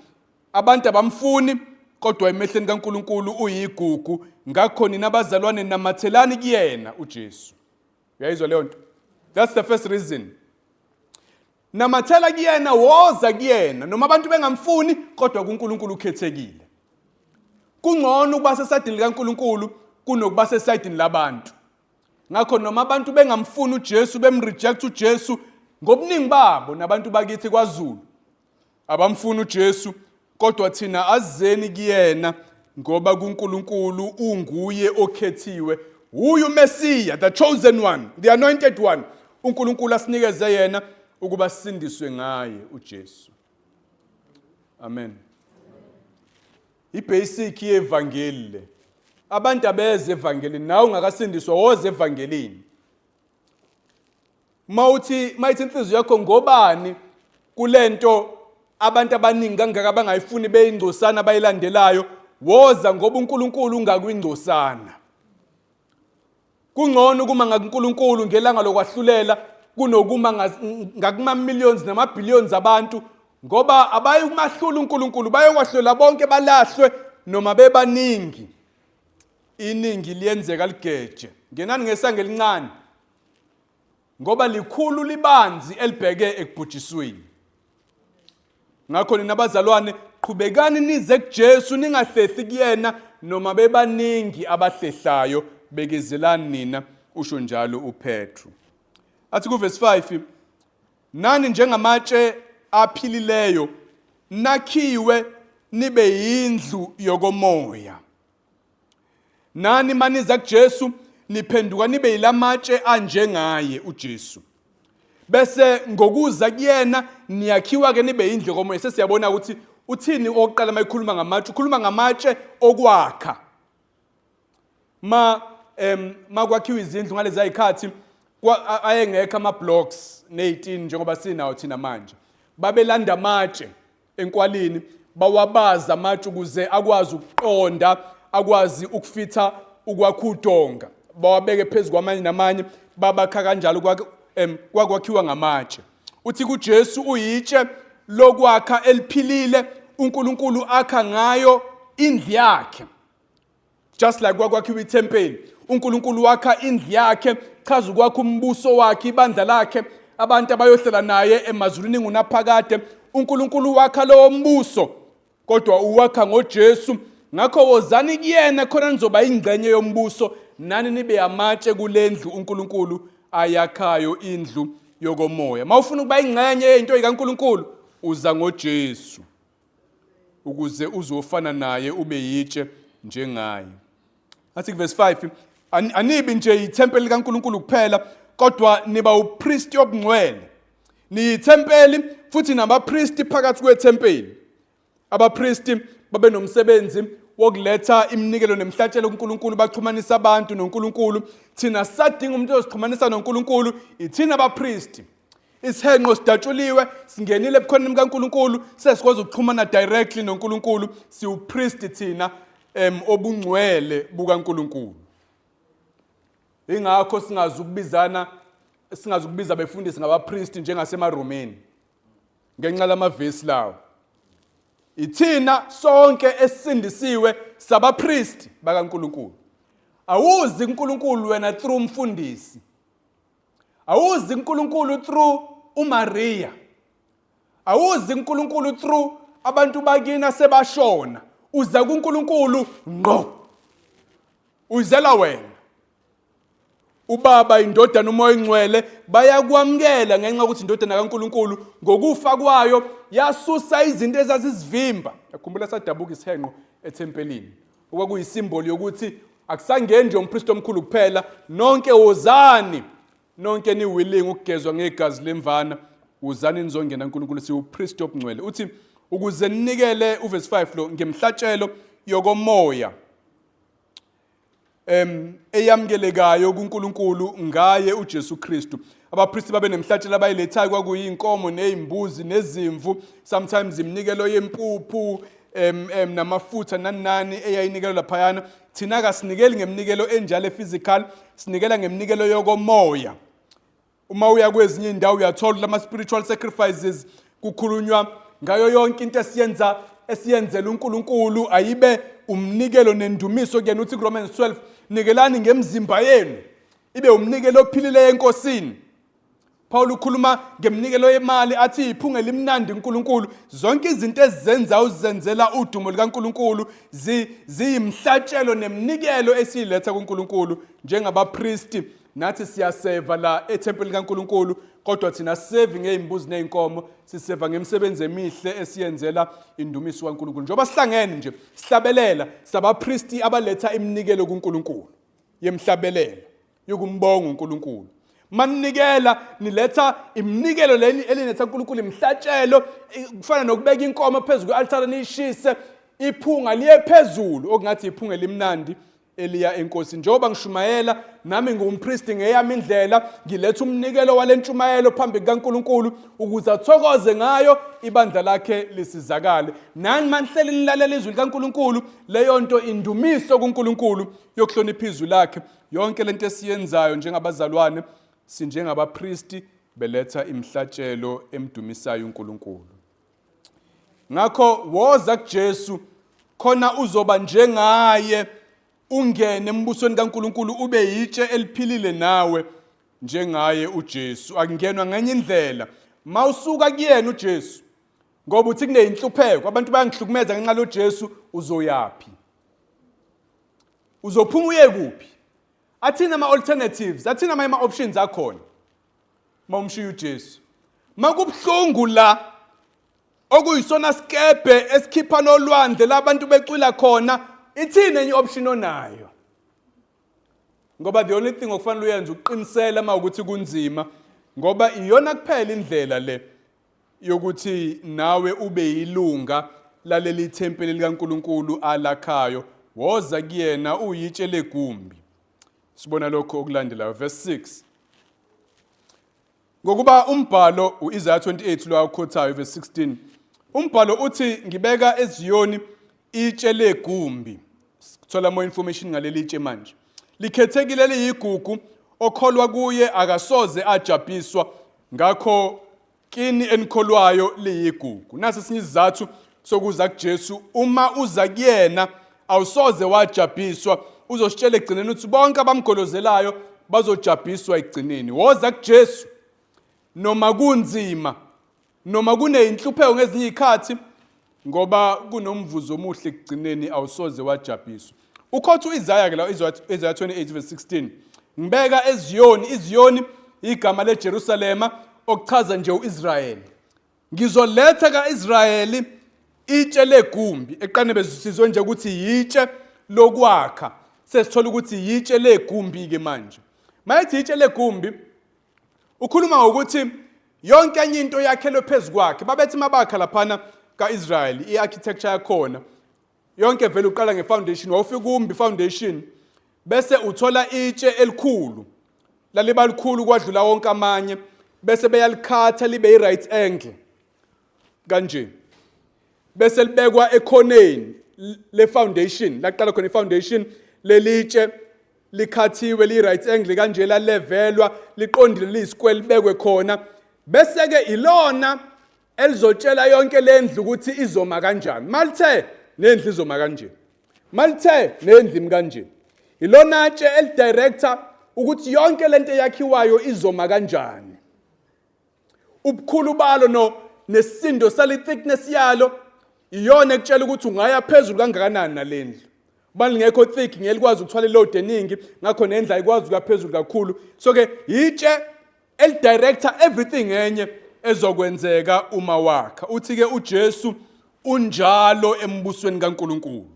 Abantu abamfuni kodwa emehlweni kaNkuluNkulu uyigugu. Ngakho nina abazalwane namathelani kuyena uJesu. Uyayizwa leyo nto? That's the first reason. Namathela kuyena, woza kuyena, noma abantu bengamfuni kodwa kuNkulunkulu ukhethekile. Kungcono ukuba sesayidini likaNkulunkulu kunokuba sesayidini labantu. Ngakho noma abantu bengamfuni uJesu, bemreject uJesu, ngobuningi babo nabantu bakithi kwaZulu abamfuni uJesu, kodwa thina azeni kuyena ngoba kuNkulunkulu unguye okhethiwe, uyu Messiah, the chosen one, the anointed one. uNkulunkulu asinikeze yena ukuba sindiswe ngaye uJesu. Amen. Ibasic yevangeli. Abantu abeze evangelini, nawe ungakasindiswa woze evangelini. Mawuthi inhliziyo yakho ngobani kulento abantu abaningi kangaka abangayifuni beyingcosana bayilandelayo, woza ngoba uNkulunkulu ungakwingcosana. Kungcono kuma ngakuNkulunkulu ngelanga lokwahlulela kunokuma ngakuma millions nama billions abantu, ngoba abayi kumahlula uNkulunkulu, bayokwahlulela bonke balahlwe noma bebaningi. Iningi liyenzeka ligeje ngenani ngesanga elincane ngoba likhulu libanzi elibheke ekubhujisweni. Ngakho nina abazalwane qhubekani nize kuJesu, ningahlehli kuyena noma bebaningi abahlehlayo, bekezelani nina, usho njalo uPetru. Athi ku verse 5, nani njengamatshe aphilileyo nakhiwe nibe yindlu yokomoya. Nani maniza kuJesu niphenduka nibe yilamatshe anjengaye uJesu. Bese ngokuza kuyena niyakhiwa ke nibe yindlu yokomoya. Sesiyabona ukuthi uthini oqala mayikhuluma ngamatshe, ukhuluma ngamatshe okwakha. Makwakhiwa izindlu ngalezi ayikhathi ayengekho ama blocks ne18 njengoba sinawo thina manje. Babelanda amatshe enkwalini, bawabaza amatshe ukuze akwazi ukuqonda, akwazi ukufitha ukwakha udonga. Bawabeke phezulu kwamanye namanye, babakha kanjalo kwakhiwa ngamatshe. Uthi kuJesu uyitshe lokwakha eliphilile, uNkulunkulu akha ngayo indlu yakhe. Just like kwakhiwa ithempeli, uNkulunkulu wakha indlu yakhe, chaza ukwakha umbuso wakhe, ibandla lakhe, abantu abayohlala naye emazulwini ngunaphakade. uNkulunkulu wakha lowo mbuso, kodwa uwakha ngoJesu. Ngakho wozani kuyena khona nizoba ingcenye yombuso, nani nibe amatshe kulendlu uNkulunkulu ayakhayo, indlu yokomoya. Mawufuna ukuba ingcenye yento ikaNkulunkulu, uza ngoJesu ukuze uzofana naye, ube yitshe njengaye. Athi verse 5, anibi nje ithempeli likaNkulunkulu kuphela, kodwa niba upriest obungcwele. Niyithempeli futhi nabapriest phakathi kwethempeli. Abapriest babe nomsebenzi wokuletha iminikelo nemihlatshelo kuNkulunkulu, baxhumanisa abantu noNkulunkulu. Thina sadinga umuntu ozixhumanisa noNkulunkulu, ithina abapriest. Isihenqo sidatshuliwe, singenile ebukhoneni bikaNkulunkulu, sesikwazi ukuxhumana directly noNkulunkulu. Siupriest thina obungcwele bukaNkulunkulu. Ingakho singazi ukubiza befundisi ngabapriest njengasemaRomeni ngenxa lamavesi lawo. Ithina sonke esindisiwe sabapriest bakaNkulunkulu. Awuzi uNkulunkulu wena through umfundisi. Awuzi uNkulunkulu through uMaria. Awuzi uNkulunkulu through abantu bakina sebashona. Uza kuNkulunkulu ngqo. Uzela wena. Ubaba, indodana, umoya ingcwele bayakwamkela ngenxa ukuthi indodana kaNkulunkulu ngokufa kwayo yasusa izinto ezazizivimba. Yakhumbula sadabuka isihenqo ethempelini. Okwakuyisimboli yokuthi akusangeni nje umpriest omkhulu kuphela, nonke wozani, nonke ni willing ukugezwa ngegazi lemvana, uzani nizongena uNkulunkulu siupriest obungcwele. Uthi ukuze ninikele uverse 5 lo ngemhlatshelo yokomoya eyamkelekayo kuNkulunkulu ngaye uJesu Kristu. Abapriest babe nemhlatshelo abayilethayo kwakuyinkomo nezimbuzi nezimvu, sometimes iminikelo yempuphu namafutha nani eyayinikelwa laphayana. Thina akasinikeli ngeminikelo enjalo physical, sinikela ngeminikelo yokomoya. Uma uya kwezinye indawo uyathola lama spiritual sacrifices kukhulunywa ngayo yonke into esiyenzela uNkulunkulu ayibe umnikelo nendumiso kuyena. Uthi Romans 12 nikelani ngemzimba yenu ibe umnikelo ophilileyo enkosini. Paul ukhuluma ngeminikelo yemali athi iphunge limnandi uNkulunkulu. Zonke izinto ezizenza uzenzela udumo likaNkulunkulu ziyimhlatshelo neminikelo esiletha kuNkulunkulu njengabapristi. Nathi siyaseva la ethempeli likaNkulunkulu, kodwa thina serving ezimbuzi nezinkomo siseva ngemisebenzi emihle esiyenzela indumiso kaNkulunkulu. Njoba sihlangene nje sihlabelela sabapristi abaletha iminikelo kuNkulunkulu yemhlabelela yokumbonga uNkulunkulu. Maninikela niletha iminikelo leni elinetha uNkulunkulu imhlatshelo kufana nokubeka inkomo phezulu kwe-altar nishise iphunga liye phezulu okungathi iphunga limnandi eliya enkosi. Njoba ngishumayela nami ngumpristi ngeyami indlela ngiletha umnikelo walentshumayelo phambi kaNkulunkulu ukuze athokoze ngayo ibandla lakhe lisizakale. Nani manihleli nilalela izwi likaNkulunkulu leyo nto indumiso kuNkulunkulu yokuhlonipha izwi lakhe. Yonke lento esiyenzayo njengabazalwane sinjengabapristi beletha imhlatshelo emdumisayo uNkulunkulu. Ngakho woza kuJesu khona uzoba njengaye, ungene embusweni kaNkulunkulu ube yitshe eliphilile nawe njengaye uJesu. Akungenwa ngenye indlela mawusuka kuyena uJesu, ngoba uthi kuneyinhlupheko abantu bayangihlukumeza ngenxa loJesu. Uzoyapi? Uzophuma uye kuphi? Athina ama-alternatives, athina ama-options akhona mawumshiya uJesu. Makubhlungu la okuyisona skebe esikhipha nolwandle labantu becwila khona, ithina enye option onayo? Ngoba the only thing okufanele uyenze uqinisela mawukuthi kunzima, ngoba iyona kuphela indlela le yokuthi nawe ube yilunga laleli thempeli likaNkulunkulu alakhayo. Woza kuyena uyitshe legumbi. Sibona lokho okulandelayo verse 6. Ngokuba umbhalo uIsaiah 28 lo awukhothayo verse 16. Umbhalo uthi ngibeka eZiyoni itshe legumbi. Sithola more information ngaleli itshe manje. Likhethekile liyigugu, okholwa kuye akasoze ajabhiswa, ngakho kini enikholwayo liyigugu. Nasi sinye isizathu sokuza kuJesu. Uma uza kuyena awusoze wajabhiswa. Uzositshela ekugcineni ukuthi bonke abamgolozelayo bazojabhiswa ekugcineni. Woza kuJesu noma kunzima, noma kuneyinhlupheko ngezinye izikhathi, ngoba kunomvuzo omuhle ekugcineni awusoze wajabhiswa. Ukhotha uIsaiah ke la Isaiah 28 verse 16. Ngibeka eZiyoni, iZiyoni igama leJerusalema okuchaza nje uIsrayeli. Ngizoletha kaIsrayeli itshe legumbi. Eqane bezisizwe nje ukuthi yitshe lokwakha. Sesithola ukuthi yitshe legumbi ke manje. Mayithi yitshe legumbi ukhuluma ukuthi yonke enye into yakhelwe phezukwakhe. Babethi mabakha laphana kaIsrayeli iarchitecture yakhona yonke vele uqala ngefoundation, wawufika kumbi foundation bese uthola itshe elikhulu laliba likhulu kwadlula wonke amanye, bese beyalikhatha libe i-right angle kanje, bese libekwa ekhoneni le foundation laqala khona ifoundation lelitshe likhathiwe li-right angle kanje lalevelwa liqondile liyisquare libekwe khona, bese ke ilona elizotshela yonke lendlu ukuthi izoma kanjani. Malithe nendlu izoma kanje, malithe nendlu imi kanje, ilona tshe elidirector ukuthi yonke lento yakhiwayo izoma kanjani, ubukhulu balo nesisindo sale thickness yalo iyona ekutshela ukuthi ungaya phezulu kangakanani nalendlu. Bani ngekho thick ngelikwazi ukuthwala load eningi, ngakho nendlu ayikwazi ukuya phezulu kakhulu. So ke itshe elidirector everything enye ezokwenzeka uma wakha. Uthi ke uJesu unjalo embusweni kaNkulunkulu.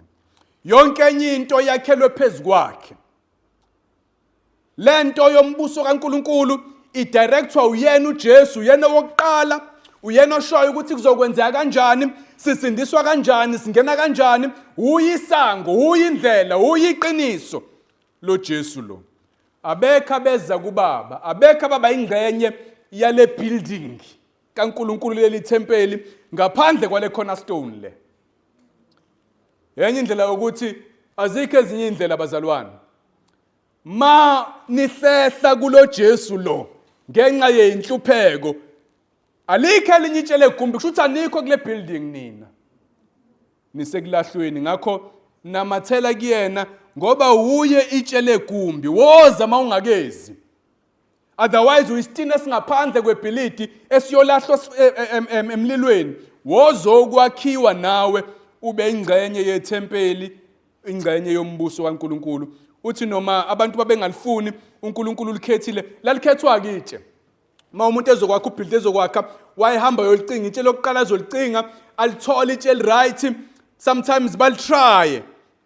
Yonke enye into yakhelwe phezukwakhe. Lento yombuso kaNkulunkulu idirectwa uyena uJesu, uyena wokuqala, uyena oshoyo ukuthi kuzokwenzeka kanjani, sisindiswa kanjani, singena kanjani, uyisango, uyindlela, uyiqiniso lo Jesu lo. Abekho beza kuBaba, abekho baba ingcenye yale building kaNkulunkulu leli tempeli ngaphandle kwale cornerstone le. Yenye indlela ukuthi azikho ezinye indlela bazalwane. Ma nisehla kulo Jesu lo ngenxa yeinhlupheko alikho elinye itshele egumbi kusho ukuthi anikho kule building nina. Nisekulahlweni ngakho namathela kuyena ngoba uye itshele egumbi woza mawungakezi. Otherwise uyisitina singaphandle kwebhilidi esiyolahlwa emlilweni wozokwakhiwa nawe ube ingcenye yethempeli ingcenye yombuso kaNkuluNkulu. Uthi noma abantu babengalifuni uNkulunkulu ulikhethile lalikhethwa kitshe. Ma umuntu ezokwakha ubhilidi ezokwakha wayehamba yolicinga itshe lokuqala azolicinga alithola itshe right. Sometimes balitry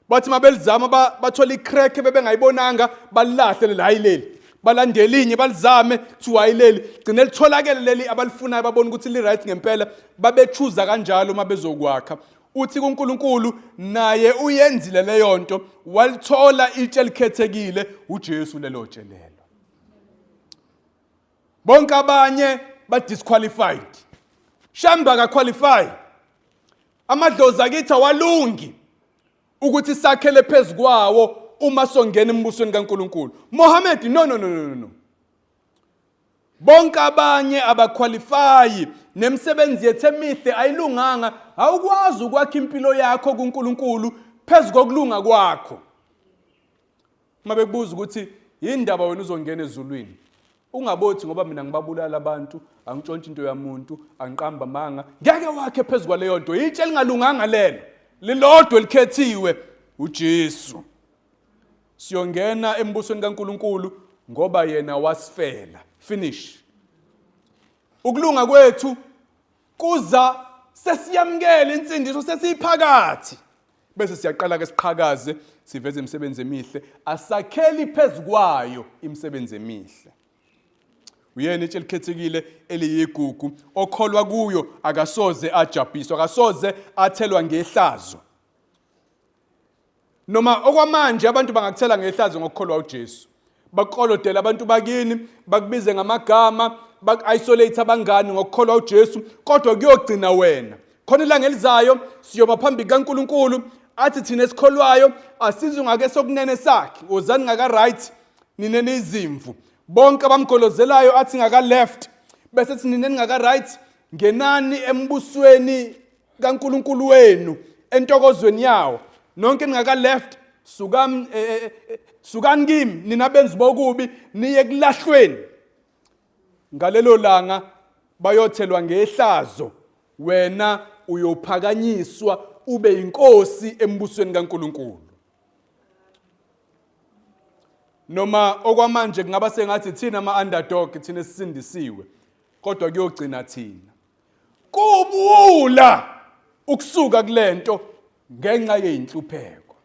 bathi mabelizama bathola icrack bebengayibonanga balilahle layileli balandela inye balizame kuthiwa ayileli gcine litholakele leli abalifunayo babona ukuthi li right ngempela babechuza kanjalo mabezokwakha. Uthi kuNkulunkulu naye uyenzile leyo nto walithola itshe likhethekile uJesu lelo tshe lelo. Bonke abanye ba disqualified. Shamba ka qualify. Amadlozi akithi awalungi ukuthi sakhele phezukwawo uma songena embusweni kaNkuluNkulu. Mohammed no. Bonke abanye abaqualify nemisebenzi yethemihle ayilunganga awukwazi ukwakha impilo yakho kuNkulunkulu phezukokulunga kwakho. Mabebuza ukuthi yindaba wena uzongena ezulwini. Ungabothi ngoba mina ngibabulala abantu, angitshontshe into yamuntu, angiqamba manga, ngeke wakhe phezukwa leyo nto. Itshe lingalunganga lelo. Lilodwa elikhethiwe uJesu. Siyongena embusweni kaNkuluNkulu ngoba yena wasifela. Finish. Ukulunga kwethu kuza sesiyamkela insindiso sesiyiphakathi. Bese siyaqala ke siqhakaze siveze imisebenzi emihle asakheli phezukwayo imisebenzi emihle. Uyena itshe likhethekile eliyigugu okholwa kuyo akasoze ajabhiswa akasoze athelwa ngehlazo. Noma okwamanje abantu bangakuthela ngehlazo ngokukholwa uJesu. Bakolodela abantu bakini bakubize ngamagama bak-isolate abangani ngokukholwa uJesu kodwa kuyogcina wena. Khona ilanga elizayo siyoba phambi kaNkuluNkulu athi thina esikholwayo asizwe ngake sokunene sakhe ozani ngaka right ninene izimvu. Bonke abamgolozelayo athi ngaka left bese sithi ninene ngaka right ngenani embusweni kaNkuluNkulu wenu entokozweni yawo. Nonke ngaka left sukani kimi nina benzi bokubi niye kulahlweni. Ngalelo langa bayothelwa ngehlazo wena uyophakanyiswa ube inkosi embusweni kaNkuluNkulu. Noma okwamanje kungaba sengathi thina ama-underdog thina sisindisiwe kodwa kuyogcina thina kubula ukusuka kulento ngenxa yeinhlupheko.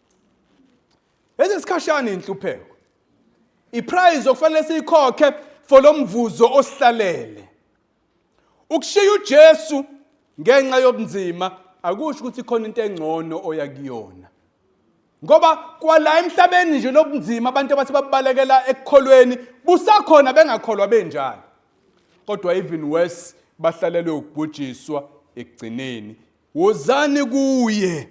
Ezisikhashana inhlupheko iprize okufanele siyikhokhe for lo mvuzo osihlalele. Ukushiya uJesu ngenxa yobunzima akusho ukuthi khona into engcono oyakuyona. Ngoba kwala emhlabeni nje lobunzima abantu abathi babalekela ekukholweni busakhona bengakholwa benjalo. Kodwa even worse bahlalelwe ukubhujiswa ekugcineni. Wozani kuye.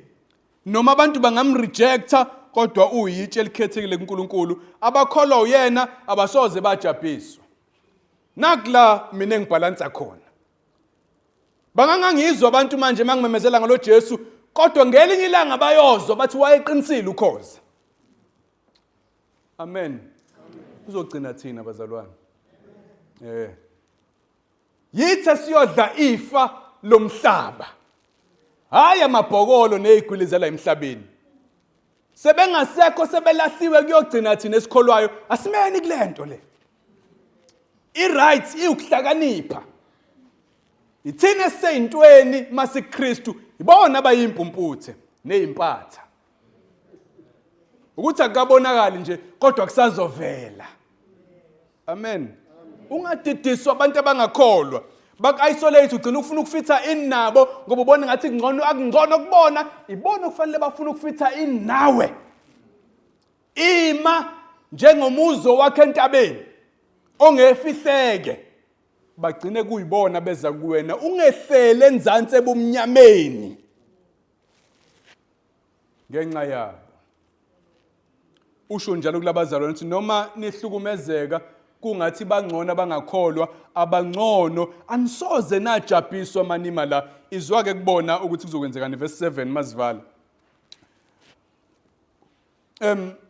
Noma abantu bangamrejecta kodwa uyitshe elikhethekile kuNkulunkulu abakholwa uyena abasoze bajabhiswa. Nakla mina engibhalansa khona. Bangangangizwa abantu manje mangimemezela ngalo Jesu kodwa ngelinye ilanga bayozwa bathi wayeqinisile ukhoza. Amen. Kuzogcina thina bazalwane. Yithi siyodla ifa lomhlaba. Hayi amabhokolo nezigwilizela emhlabeni. Sebengasekho sebelahliwe kuyogcina thina esikholwayo asimeni kulento le. I-right iukuhlakanipha. Ithina seyintweni masiKristu ibona abayimpumputhe nezimpatha. Ukuthi akabonakali nje kodwa kusazovela. Amen. Ungadidiswa abantu abangakholwa. Bak-isolate ugcina ufuna ukufitha in nabo ngoba ubona ngathi ngcono akungcono kubona ibona kufanele bafuna ukufitha in nawe. Ima njengomuzo wakhe entabeni ongefihleke bagcine kuyibona beza kuwena ungehlele enzansi ebumnyameni. ngenxa yabo. Usho njalo kulabazalwane ukuthi noma nihlukumezeka kungathi bangcono abangakholwa abangcono anisoze najabhiswa manima la. Izwake kubona ukuthi kuzokwenzekani verse 7 masivala.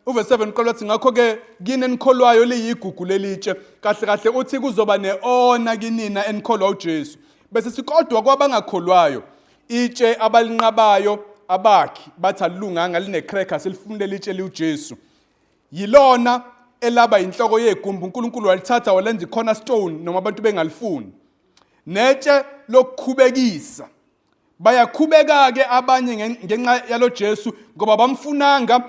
Uverse 7 uqala uthi ngakho-ke kini enikholwayo liyigugu lelitshe kahle kahle uthi kuzoba ne-ona kinina enikholwa uJesu. Bese sikodwa kwabangakholwayo itshe abalinqabayo abakhi bathi alilunganga line-cracker selifunele itshe liuJesu. Yilona elaba inhloko yegumbi uNkulunkulu walithatha walenza i-cornerstone noma abantu bengalifuni. Netshe lokukhubekisa bayakhubeka-ke abanye ngenxa yalo Jesu ngoba bamfunanga.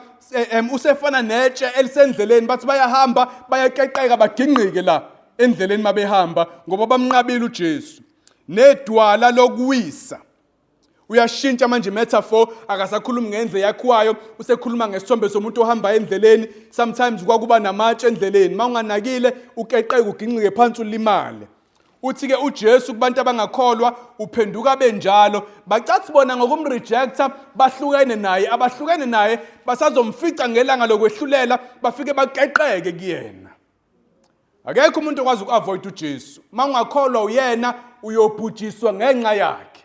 Usefana netshe elisendleleni bathi bayahamba bayakeqeka baginqike la endleleni mabehamba ngoba bamnqabile uJesu. Nedwala lokuwisa uyashintsha manje metaphor, akasakhulumi ngendle yakhiwayo, usekhuluma ngesithombe somuntu ohamba endleleni. Sometimes kwakuba namatshe endleleni, mawunganakile ukeqeke uginqike phansi ulimale. Uthi-ke uJesu kubantu abangakholwa uphenduka benjalo, bacathi bona ngokumrejecta bahlukene naye, abahlukene naye basazomfica ngelanga lokwehlulela bafike bakeqeke kuyena. Akekho umuntu okwazi uku-avoid uJesu. Mawungakholwa uyena uyobhujiswa ngenxa yakhe.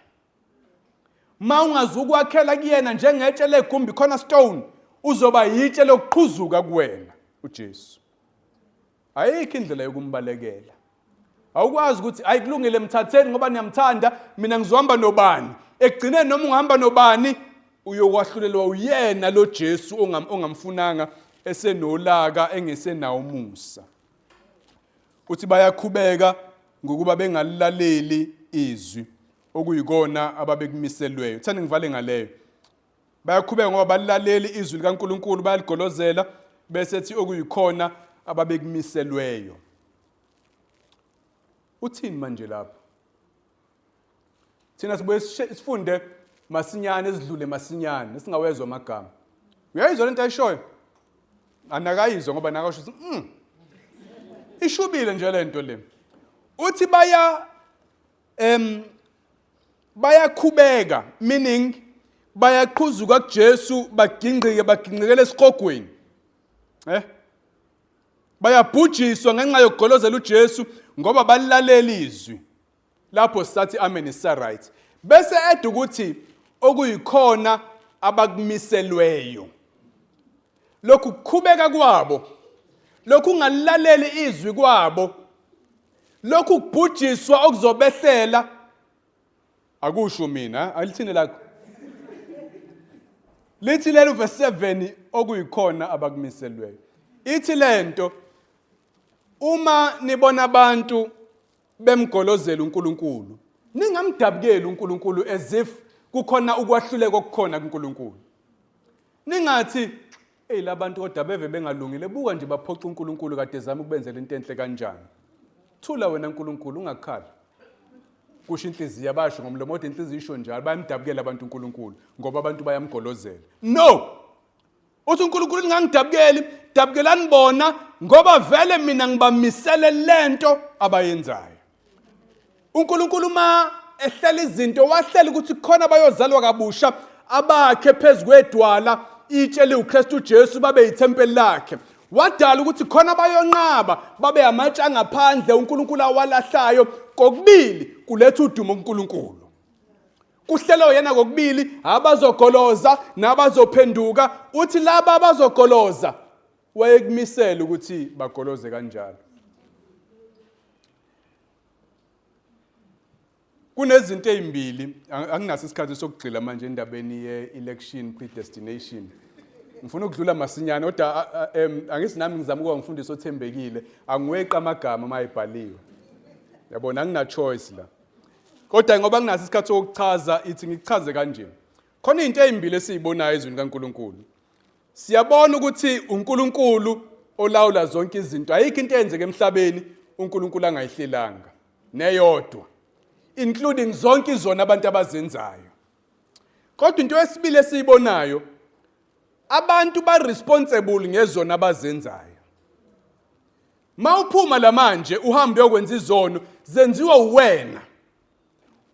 Mawungazukwakhela kuyena njengetshe legumbi cornerstone uzoba yitshe lokuqhuzuka kuwena uJesu. Ayikho indlela yokumbalekela. Awukwazi ukuthi ayikulungile mthatheni ngoba niyamthanda mina ngizohamba nobani. Ekugcineni noma ungahamba nobani uyokwahlulelwa uyena lo Jesu ongamfunanga esenolaka engesenawo umusa. Uthi bayakhubeka ngokuba bengalilaleli izwi okuyikona ababekumiselweyo. Thanda ngivale ngaleyo. Bayakhubeka ngoba balilaleli izwi likaNkulunkulu bayaligolozela bese ethi okuyikhona ababekumiselweyo. Uthini manje lapho? Thina sibuye sifunde masinyane esidlule masinyane esingawezwa amagama. Uyayizwa lento ayishoyo? Anakayizwa ngoba nakasho ukuthi ishubile nje lento le. Uthi bayakhubeka, meaning bayaqhuzuka kuJesu baginqikele esiqogweni. Bayabhujiswa ngenxa yokugolozela uJesu ngoba balilalela izwi. Lapho sisathi amen is-right. Bese ede ukuthi okuyikhona abakumiselweyo. Lokhu kukhubeka kwabo, lokhu ngalilaleli izwi kwabo, lokhu kubhujiswa okuzobehlela akusho mina, alithini la. Lithi lelo verse 7 okuyikhona abakumiselweyo. Ithi lento uma nibona abantu bemgolozela uNkulunkulu, ningamdabukeli uNkulunkulu as if kukhona ukwahluleka okukhona kuNkulunkulu. Ningathi labantu kodwa beve bengalungile, buka nje baphoqa uNkulunkulu kade zama ukubenzela into enhle kanjani. Thula wena uNkulunkulu ungakhali. Kusho inhliziyo abasho ngomlomo kodwa inhliziyo isho njalo bayamdabukela abantu uNkulunkulu ngoba abantu bayamgolozela. No! Uthi uNkulunkulu ngangidabukeli, dabukelani bona ngoba vele mina ngibamisele lento abayenzayo. uNkulunkulu ma ehlela izinto wahlela ukuthi khona bayozalwa kabusha abakhe phezukwedwala itshe liuKristu uJesu babe yithempeli lakhe. Wadala ukuthi khona bayonqaba babe amatshe angaphandle uNkulunkulu awalahlayo kokubili kuletha udumo kuNkulunkulu. Kuhlelo yena kokubili abazogoloza nabazophenduka. Uthi laba abazogoloza wayekumisela ukuthi bagoloze kanjalo. Kunezinto ezimbili, anginaso isikhathi sokugxila manje endabeni ye-election predestination. Ngifuna ukudlula masinyane kodwa angisinami ngizama ukuba ngifundisi othembekile, angiweqa amagama mayibhaliwe. Yabona angina choice la. Kodwa ngoba nginaso isikhathi sokuchaza ithi ngichaze kanje. Khona izinto ezimbili esizibonayo ezweni kaNkulunkulu. Siyabona ukuthi uNkulunkulu olawula zonke izinto. Ayikho into eyenzeke emhlabeni uNkulunkulu angayihlelanga neyodwa, including zonke izona abantu abazenzayo. Kodwa into yesibili esiyibonayo, abantu ba responsible ngezona abazenzayo. Mawuphuma lamanje uhambe uyokwenza izono, zenziwa uwena.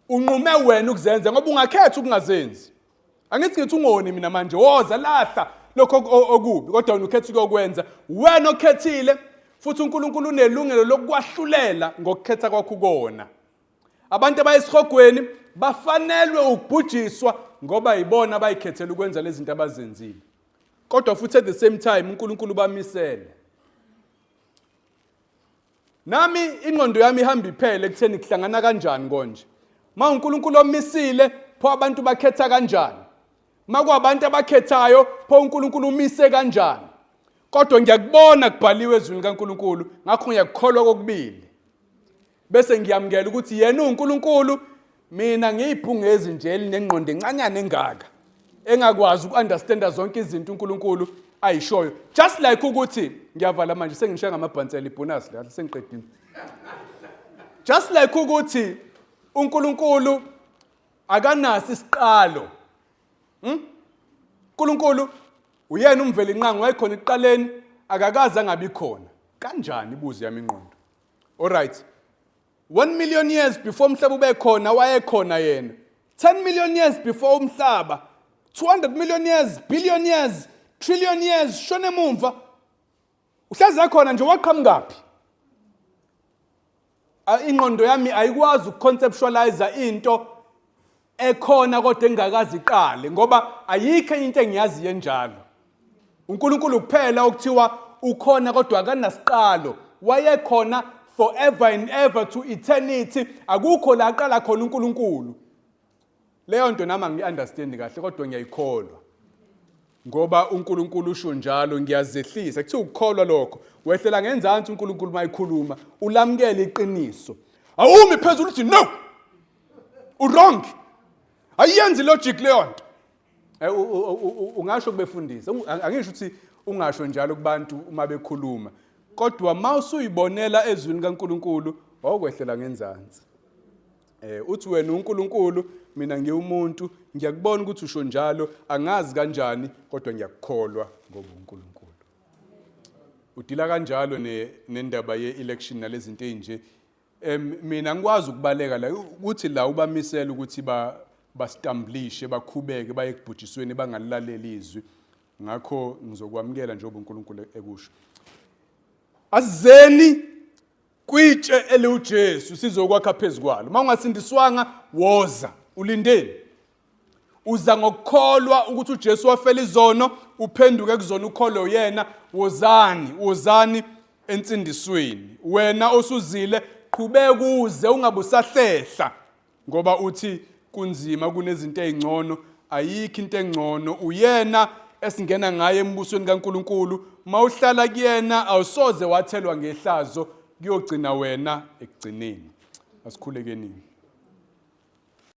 Unqume wena ukuzenza ngoba ungakhetha ukungazenzi. Angithi ngithi ungoni mina manje woza lahla lokho okubi kodwa wena ukhetha ukukwenza. Wena okhethile futhi uNkulunkulu unelungelo lokukwahlulela ngokukhetha kwakho kona. Abantu abayisihogweni bafanelwe ukubhujiswa ngoba yibona abayikhethela ukwenza lezi zinto abazenzile. Kodwa futhi at the same time uNkulunkulu bamisele. Nami ingqondo yami ihamba iphele kutheni kuhlangana kanjani konje. Ma uNkulunkulu omisile pho abantu bakhetha kanjani. Makuabantu abakhethayo pho uNkulunkulu umise kanjani. Kodwa ngiyakubona kubhaliwe ezwini kaNkulunkulu ngakho ngiyakukholwa kokubili. Bese ngiyamukela ukuthi yena uNkulunkulu mina ngiyiphungezi nje elinengqondo encanyane engaka engakwazi ukunderstanda zonke izinto uNkulunkulu ayishoyo. Just like ukuthi ngiyavala manje sengishiya ngamabhansela ibonus la sengiqedile. Just like ukuthi uNkulunkulu akanasi isiqalo. uNkulunkulu uyena umveli inqango wayekhona ekuqaleni akakaza ngabi khona. Kanjani ibuzo yami ingqondo? All right. 1 million years before umhlaba ube khona wayekhona yena. 10 million years before umhlaba. 200 million years, billion years, trillion years shone emumva. Uhlaza khona nje waqhamukaphi? Ingqondo yami ayikwazi ukuconceptualize into ekhona kodwa engakazi iqale ngoba ayikho into engiyazi enjalo. uNkulunkulu kuphela okuthiwa ukhona kodwa akanasiqalo. Wayekhona forever and ever to eternity. Akukho la aqala khona uNkulunkulu. Leyo nto nami ngiunderstand kahle kodwa ngiyayikholwa. Ngoba uNkulunkulu usho njalo ngiyazehlisa. Kuthiwa ukukholwa lokho. Wehlela ngenzansi uNkulunkulu mayikhuluma ulamukele iqiniso. Awumi phezulu uthi no. Wrong. Ayenzi logic leyo nto. Ungasho kubefundisa. Angisho ukuthi ungasho njalo kubantu uma bekhuluma. Kodwa mawusuyibonela ezwini kaNkulunkulu awukwehlela ngenzansi. Uthi wena uNkulunkulu mina ngiwumuntu ngiyakubona ukuthi usho njalo angazi kanjani kodwa ngiyakukholwa ngoba uNkulunkulu. Udila kanjalo nendaba ye-election nalezi zinto ezinje. Mina ngikwazi ukubaleka la ukuthi la ubamisela ukuthi bastambulishe bakhubeke baye kubhujisweni bangalilaleli izwi. Ngakho ngizokwamukela njengoba uNkulunkulu ekusho. Asizeni kwitshe eliuJesu sizokwakha phezukwalo. Mawungasindiswanga woza ulindeni. Uza ngokukholwa ukuthi uJesu wafela izono uphenduke kuzona ukholo yena wozani ensindisweni. Wena osuzile qhubeka uze ungabusahlehla ngoba uthi kunzima kunezinto ezingcono ayikho into engcono uyena esingena ngaye embusweni kaNkulunkulu. Mawuhlala kuyena awusoze wathelwa ngehlazo kuyogcina wena ekugcineni. Asikhulekeni.